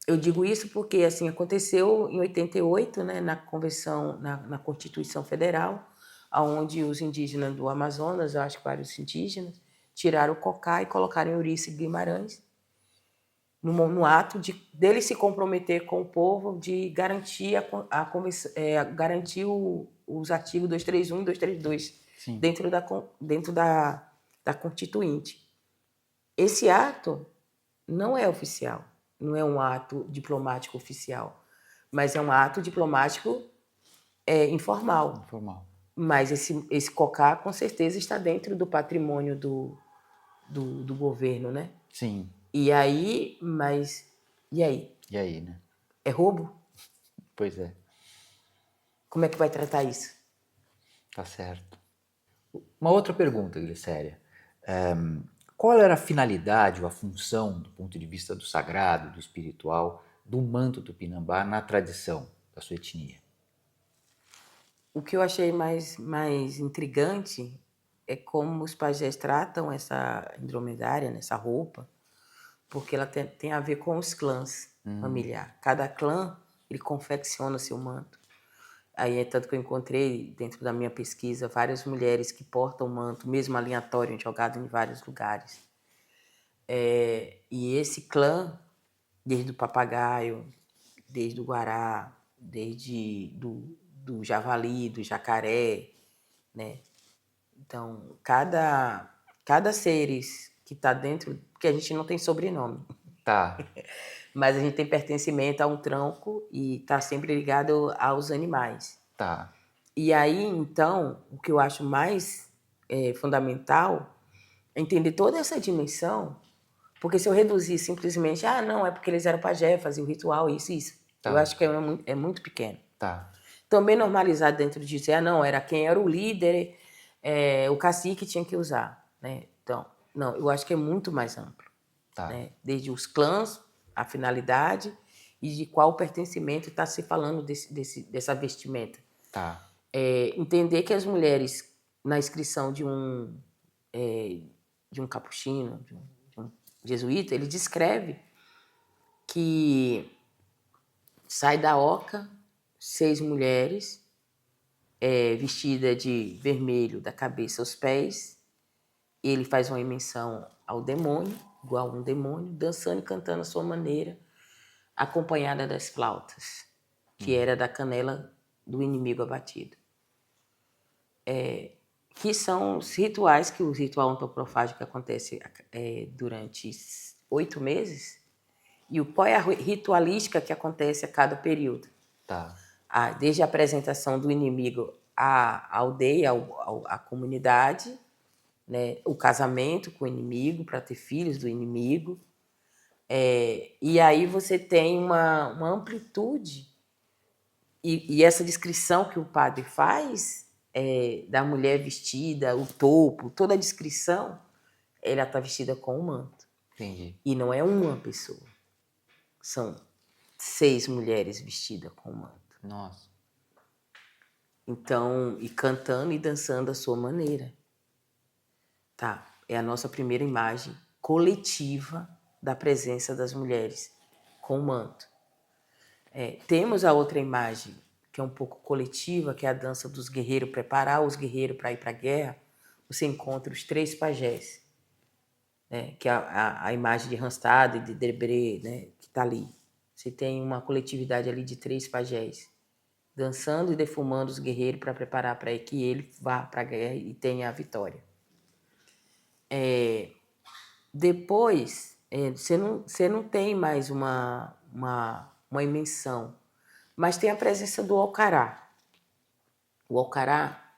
Eu digo isso porque assim aconteceu em 88, né, na convenção, na Constituição Federal, onde os indígenas do Amazonas, eu acho que vários indígenas, tiraram o cocá e colocaram Eurídice Guimarães no ato dele se comprometer com o povo de garantir garantir os artigos 231 e 232 dentro da Constituinte. Esse ato não é oficial, não é um ato diplomático oficial, mas é um ato diplomático informal. Mas esse cocá, com certeza, está dentro do patrimônio do governo, né? Sim. E aí, e aí? E aí, né? É roubo? Pois é. Como é que vai tratar isso? Tá certo. Uma outra pergunta, Glicéria. Qual era a finalidade ou a função, do ponto de vista do sagrado, do espiritual, do manto tupinambá na tradição da sua etnia? O que eu achei mais intrigante é como os pajés tratam essa indromedária, nessa roupa, porque ela tem a ver com os clãs familiares. Cada clã, ele confecciona seu manto. Aí é tanto que eu encontrei, dentro da minha pesquisa, várias mulheres que portam manto, mesmo aleatório, jogado em vários lugares. E esse clã, desde o papagaio, desde o guará, desde do javali, do jacaré, né? Então, cada seres que está dentro, porque a gente não tem sobrenome. Mas a gente tem pertencimento a um tronco e está sempre ligado aos animais. E aí, então, o que eu acho mais fundamental é entender toda essa dimensão, porque se eu reduzir simplesmente, não, é porque eles eram pajé, faziam o ritual, isso. Eu acho que é muito pequeno. Também normalizar dentro disso, não, era quem era o líder, o cacique tinha que usar, né? Então, não, eu acho que é muito mais amplo. Né? Desde os clãs, a finalidade e de qual pertencimento está se falando dessa vestimenta. Entender que as mulheres, na inscrição de um capuchino, de um jesuíta, ele descreve que sai da oca 6 mulheres vestidas de vermelho da cabeça aos pés. Ele faz uma menção ao demônio, igual a um demônio, dançando e cantando à sua maneira, acompanhada das flautas, que era da canela do inimigo abatido. Que são os rituais, que o ritual antropofágico acontece durante 8 meses, e o qual é a ritualística que acontece a cada período. Tá. Desde a apresentação do inimigo à aldeia, à comunidade, né, o casamento com o inimigo, para ter filhos do inimigo. E aí você tem uma amplitude, e essa descrição que o padre faz da mulher vestida, o topo, toda a descrição, ela está vestida com um manto. Entendi. E não é uma pessoa, são 6 mulheres vestidas com um manto. Nossa. Então, e cantando e dançando à sua maneira. Tá, é a nossa primeira imagem coletiva da presença das mulheres com o manto. Temos a outra imagem, que é um pouco coletiva, que é a dança dos guerreiros, preparar os guerreiros para ir para a guerra. Você encontra os 3 pajés, né, que é a imagem de Randstad e de Debré, né, que está ali. Você tem uma coletividade ali de 3 pajés, dançando e defumando os guerreiros para preparar para que ele vá para a guerra e tenha a vitória. Depois, você não tem mais uma emensão, mas tem a presença do alcará. O alcará,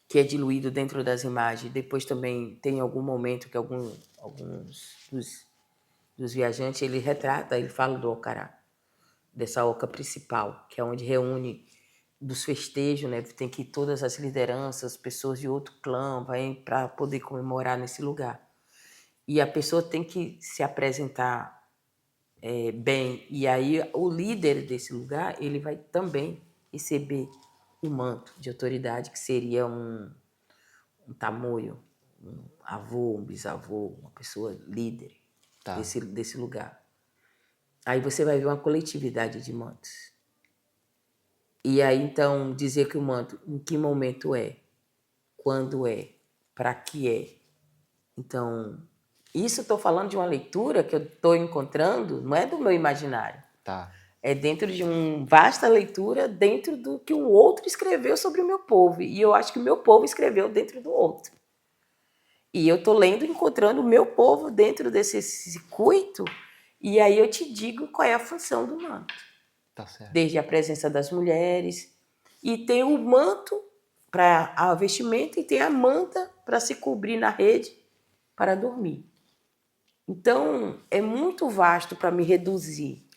que é diluído dentro das imagens. Depois também tem algum momento que alguns dos viajantes, ele retrata, ele fala do alcará, dessa oca principal, que é onde reúne dos festejos, né? Tem que ir todas as lideranças, pessoas de outro clã, vai para poder comemorar nesse lugar. E a pessoa tem que se apresentar bem. E aí o líder desse lugar, ele vai também receber o manto de autoridade, que seria um tamoio, um avô, um bisavô, uma pessoa líder desse lugar. Aí você vai ver uma coletividade de mantos. E aí, então, dizer que o manto, em que momento é, quando é, para que é. Então, isso estou falando de uma leitura que eu estou encontrando, não é do meu imaginário. Tá. É dentro de uma vasta leitura, dentro do que o outro escreveu sobre o meu povo. E eu acho que o meu povo escreveu dentro do outro. E eu estou lendo e encontrando o meu povo dentro desse circuito, e aí eu te digo qual é a função do manto. Tá certo. Desde a presença das mulheres, e tem o manto para a vestimenta e tem a manta para se cobrir na rede para dormir. Então, é muito vasto para me reduzir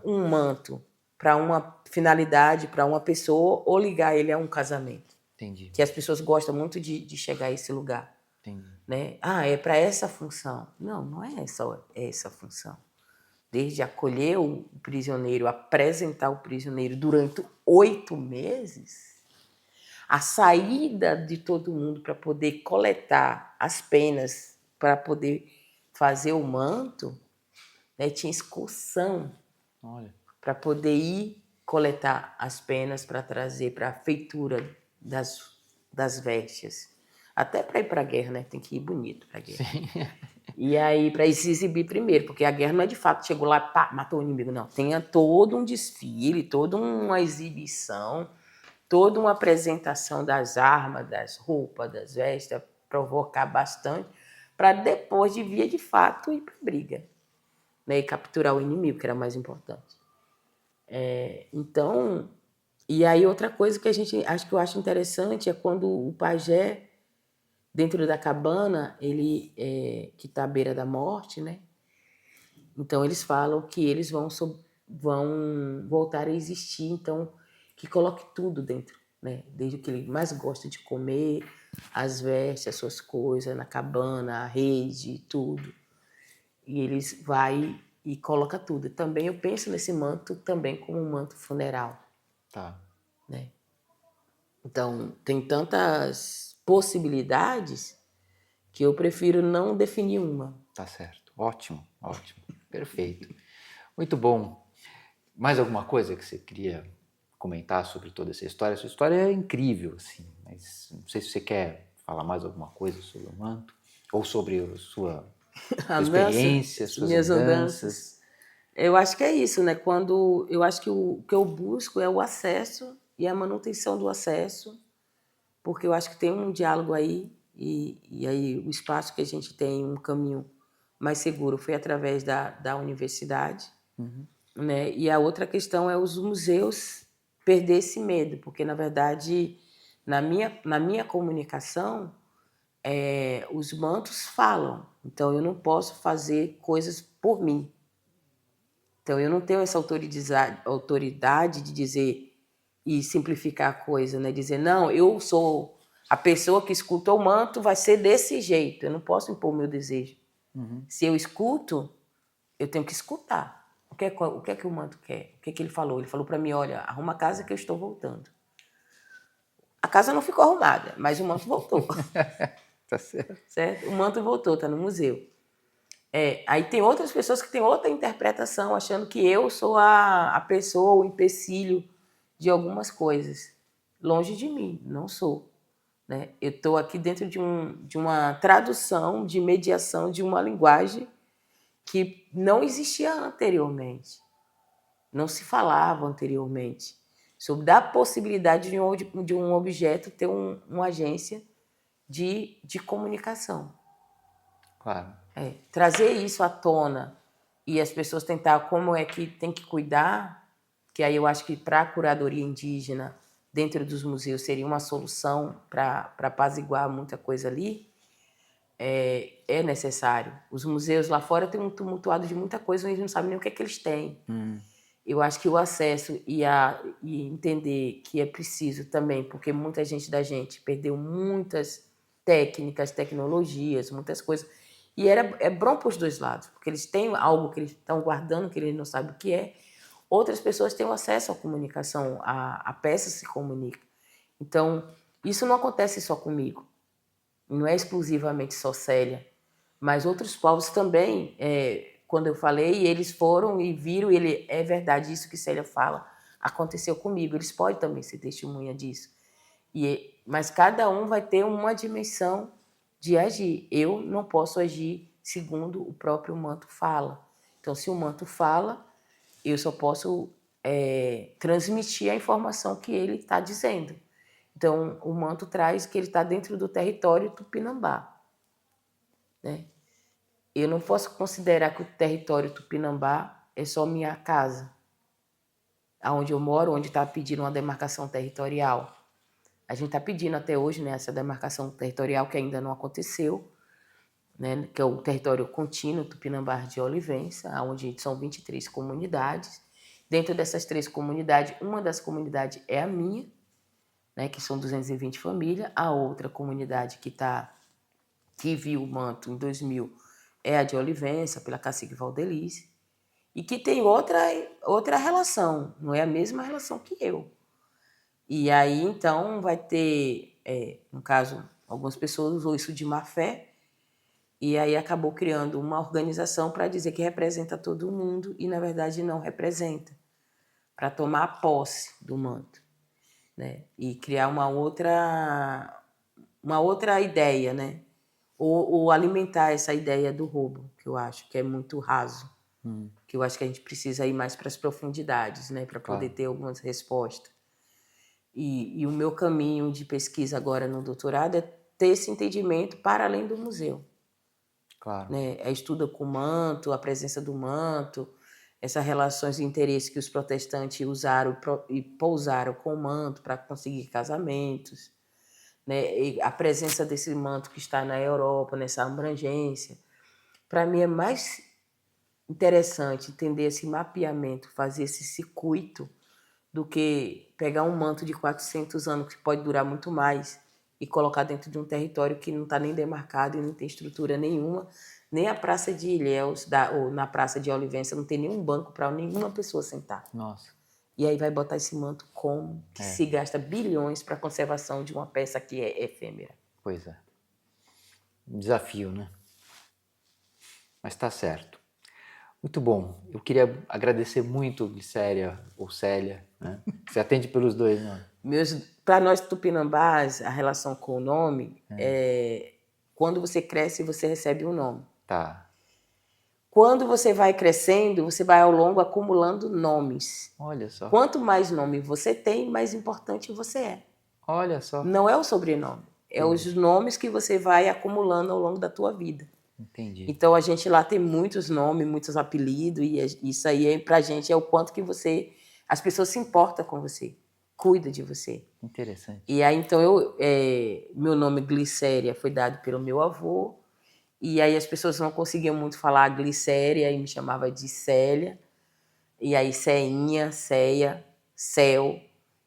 um manto para uma finalidade, para uma pessoa, ou ligar ele a um casamento. Entendi. Que as pessoas gostam muito de chegar a esse lugar. Entendi. Né? É para essa função. Não, não é só essa função. Desde acolher o prisioneiro, apresentar o prisioneiro durante 8 meses, a saída de todo mundo para poder coletar as penas, para poder fazer o manto, né? Tinha excursão para poder ir coletar as penas para trazer para a feitura das vestes. Até para ir para a guerra, né? Tem que ir bonito para a guerra. Sim. E aí, para se exibir primeiro, porque a guerra não é de fato, chegou lá e pá, matou o inimigo, não. Tem todo um desfile, toda uma exibição, toda uma apresentação das armas, das roupas, das vestes, provocar bastante, para depois de via de fato ir para a briga, né? E capturar o inimigo, que era mais importante. Então, e aí outra coisa que eu acho interessante é quando o pajé, dentro da cabana, ele que está à beira da morte, né? Então eles falam que eles vão voltar a existir, então que coloque tudo dentro, né? Desde o que ele mais gosta de comer, as vestes, as suas coisas na cabana, a rede, tudo. E eles vai e coloca tudo. Também eu penso nesse manto também como um manto funeral. Tá. Né? Então, tem tantas possibilidades que eu prefiro não definir uma. Tá certo. Ótimo, ótimo. Perfeito. Muito bom. Mais alguma coisa que você queria comentar sobre toda essa história? Essa história é incrível, assim, mas não sei se você quer falar mais alguma coisa sobre o manto ou sobre a sua Andança, experiência, suas minhas andanças. andanças. Eu acho que é isso, né? Quando eu acho que o que eu busco é o acesso e a manutenção do acesso, porque eu acho que tem um diálogo aí e aí o espaço que a gente tem, um caminho mais seguro foi através da universidade, né? E a outra questão é os museus perder esse medo, porque na verdade na minha comunicação os mantos falam, então eu não posso fazer coisas por mim. Então eu não tenho essa autoridade de dizer e simplificar a coisa, né? Dizer, não, eu sou a pessoa que escuta o manto, vai ser desse jeito. Eu não posso impor o meu desejo. Se eu escuto, eu tenho que escutar. O que é que o manto quer? O que é que ele falou? Ele falou para mim, olha, arruma a casa que eu estou voltando. A casa não ficou arrumada, mas o manto voltou. Tá certo. Certo? O manto voltou, está no museu. Aí tem outras pessoas que têm outra interpretação, achando que eu sou a pessoa, o empecilho de algumas coisas. Longe de mim, não sou. Né? Eu estou aqui dentro de uma tradução, de mediação de uma linguagem que não existia anteriormente, não se falava anteriormente, sobre a possibilidade de um objeto ter uma agência de comunicação. Claro. Trazer isso à tona e as pessoas tentar como é que tem que cuidar, que aí eu acho que para a curadoria indígena dentro dos museus seria uma solução para apaziguar muita coisa ali, é necessário. Os museus lá fora têm um tumultuado de muita coisa, eles não sabem nem o que é que eles têm. Eu acho que o acesso e entender que é preciso também, porque muita gente da gente perdeu muitas técnicas, tecnologias, muitas coisas. E é bom para os dois lados, porque eles têm algo que eles estão guardando, que eles não sabem o que é. Outras pessoas têm acesso à comunicação, a peça se comunica. Então, isso não acontece só comigo. Não é exclusivamente só Célia. Mas outros povos também, quando eu falei, eles foram e viram, e é verdade isso que Célia fala, aconteceu comigo, eles podem também ser testemunha disso. Mas cada um vai ter uma dimensão de agir. Eu não posso agir segundo o próprio manto fala. Então, se o manto fala, eu só posso transmitir a informação que ele está dizendo. Então, o manto traz que ele está dentro do território tupinambá. Né? Eu não posso considerar que o território tupinambá é só minha casa, aonde eu moro, onde está pedindo uma demarcação territorial. A gente está pedindo até hoje, né, essa demarcação territorial que ainda não aconteceu, né, que é o território contínuo Tupinambá de Olivença, onde são 23 comunidades. Dentro dessas 3 comunidades, uma das comunidades é a minha, né, que são 220 famílias. A outra comunidade que viu o manto em 2000 é a de Olivença, pela cacique Valdelice, e que tem outra relação, não é a mesma relação que eu. E aí, então, vai ter, no caso, algumas pessoas usou isso de má fé, e aí acabou criando uma organização para dizer que representa todo mundo, e na verdade não representa, para tomar a posse do manto, né? E criar uma outra ideia, né? Ou alimentar essa ideia do roubo, que eu acho que é muito raso, que eu acho que a gente precisa ir mais para as profundidades, né? Para poder Claro. ter algumas respostas. E o meu caminho de pesquisa agora no doutorado é ter esse entendimento para além do museu. Claro. Né? Estuda com o manto, a presença do manto, essas relações de interesse que os protestantes usaram e pousaram com o manto para conseguir casamentos, né? E a presença desse manto que está na Europa, nessa abrangência. Para mim é mais interessante entender esse mapeamento, fazer esse circuito, do que pegar um manto de 400 anos, que pode durar muito mais, e colocar dentro de um território que não está nem demarcado e não tem estrutura nenhuma. Nem a Praça de Ilhéus, ou na Praça de Olivença, não tem nenhum banco para nenhuma pessoa sentar. Nossa. E aí vai botar esse manto como que se gasta bilhões para a conservação de uma peça que é efêmera. Pois é. Um desafio, né? Mas está certo. Muito bom. Eu queria agradecer muito, Glicéria ou Célia, né? Você atende pelos dois, não? Para nós tupinambás, a relação com o nome é quando você cresce, você recebe um nome. Tá. Quando você vai crescendo, você vai ao longo acumulando nomes. Olha só. Quanto mais nome você tem, mais importante você é. Olha só. Não é o sobrenome, é os nomes que você vai acumulando ao longo da tua vida. Entendi. Então a gente lá tem muitos nomes, muitos apelidos, e isso aí pra gente é o quanto que as pessoas se importam com você, cuida de você. Interessante. E aí então meu nome Glicéria foi dado pelo meu avô, e aí as pessoas não conseguiam muito falar Glicéria e me chamava de Célia, e aí Ceinha, Ceia, Céu.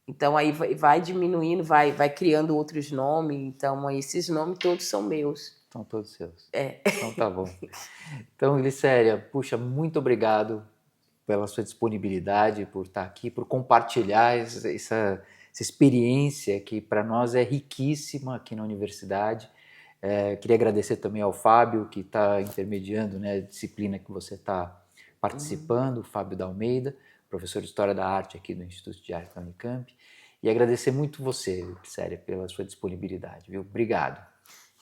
Então aí vai diminuindo, vai criando outros nomes, então esses nomes todos são meus. São todos seus. Então tá bom. Então, Glicéria, puxa, muito obrigado pela sua disponibilidade, por estar aqui, por compartilhar essa experiência que para nós é riquíssima aqui na universidade. Queria agradecer também ao Fábio, que está intermediando, né, a disciplina que você está participando, o Fábio da Almeida, professor de História da Arte aqui do Instituto de Arte da Unicamp. E agradecer muito você, Glicéria, pela sua disponibilidade, viu? Obrigado.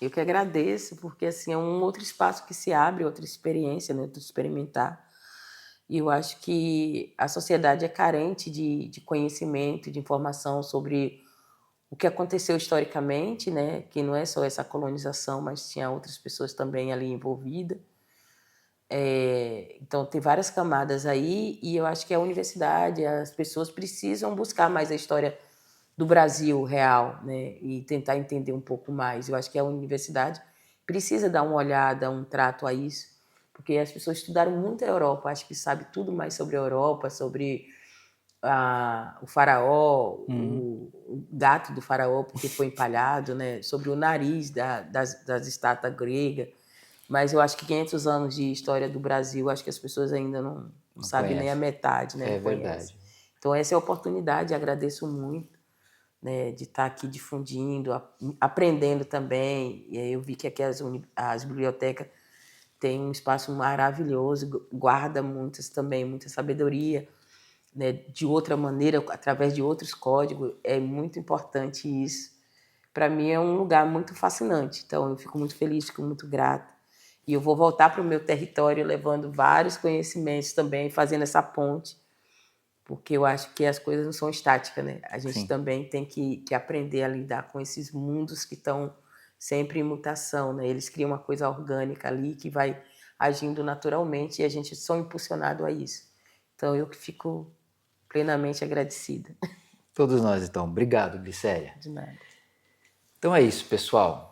Eu que agradeço, porque assim, é um outro espaço que se abre, outra experiência, né, outro experimentar. E eu acho que a sociedade é carente de conhecimento, de informação sobre o que aconteceu historicamente, né, que não é só essa colonização, mas tinha outras pessoas também ali envolvidas. Então tem várias camadas aí, e eu acho que a universidade, as pessoas precisam buscar mais a história do Brasil real, né, e tentar entender um pouco mais. Eu acho que a universidade precisa dar uma olhada, um trato a isso, porque as pessoas estudaram muito a Europa, acho que sabe tudo mais sobre a Europa, sobre o faraó, o gato do faraó, porque foi empalhado, né, sobre o nariz das estátuas gregas. Mas eu acho que 500 anos de história do Brasil, acho que as pessoas ainda não sabem nem a metade, né? É não conhecem. verdade. Então essa é a oportunidade, agradeço muito, né, de estar aqui difundindo, aprendendo também. E aí eu vi que aqui as bibliotecas têm um espaço maravilhoso, guarda muita sabedoria, né, de outra maneira, através de outros códigos. É muito importante isso. Para mim é um lugar muito fascinante. Então eu fico muito feliz, fico muito grata. E eu vou voltar para o meu território levando vários conhecimentos também, fazendo essa ponte, porque eu acho que as coisas não são estáticas, né? A gente também tem que aprender a lidar com esses mundos que estão sempre em mutação, né? Eles criam uma coisa orgânica ali que vai agindo naturalmente e a gente é só impulsionado a isso. Então eu que fico plenamente agradecida. Todos nós, então. Obrigado, Glicéria. De nada. Então é isso, pessoal.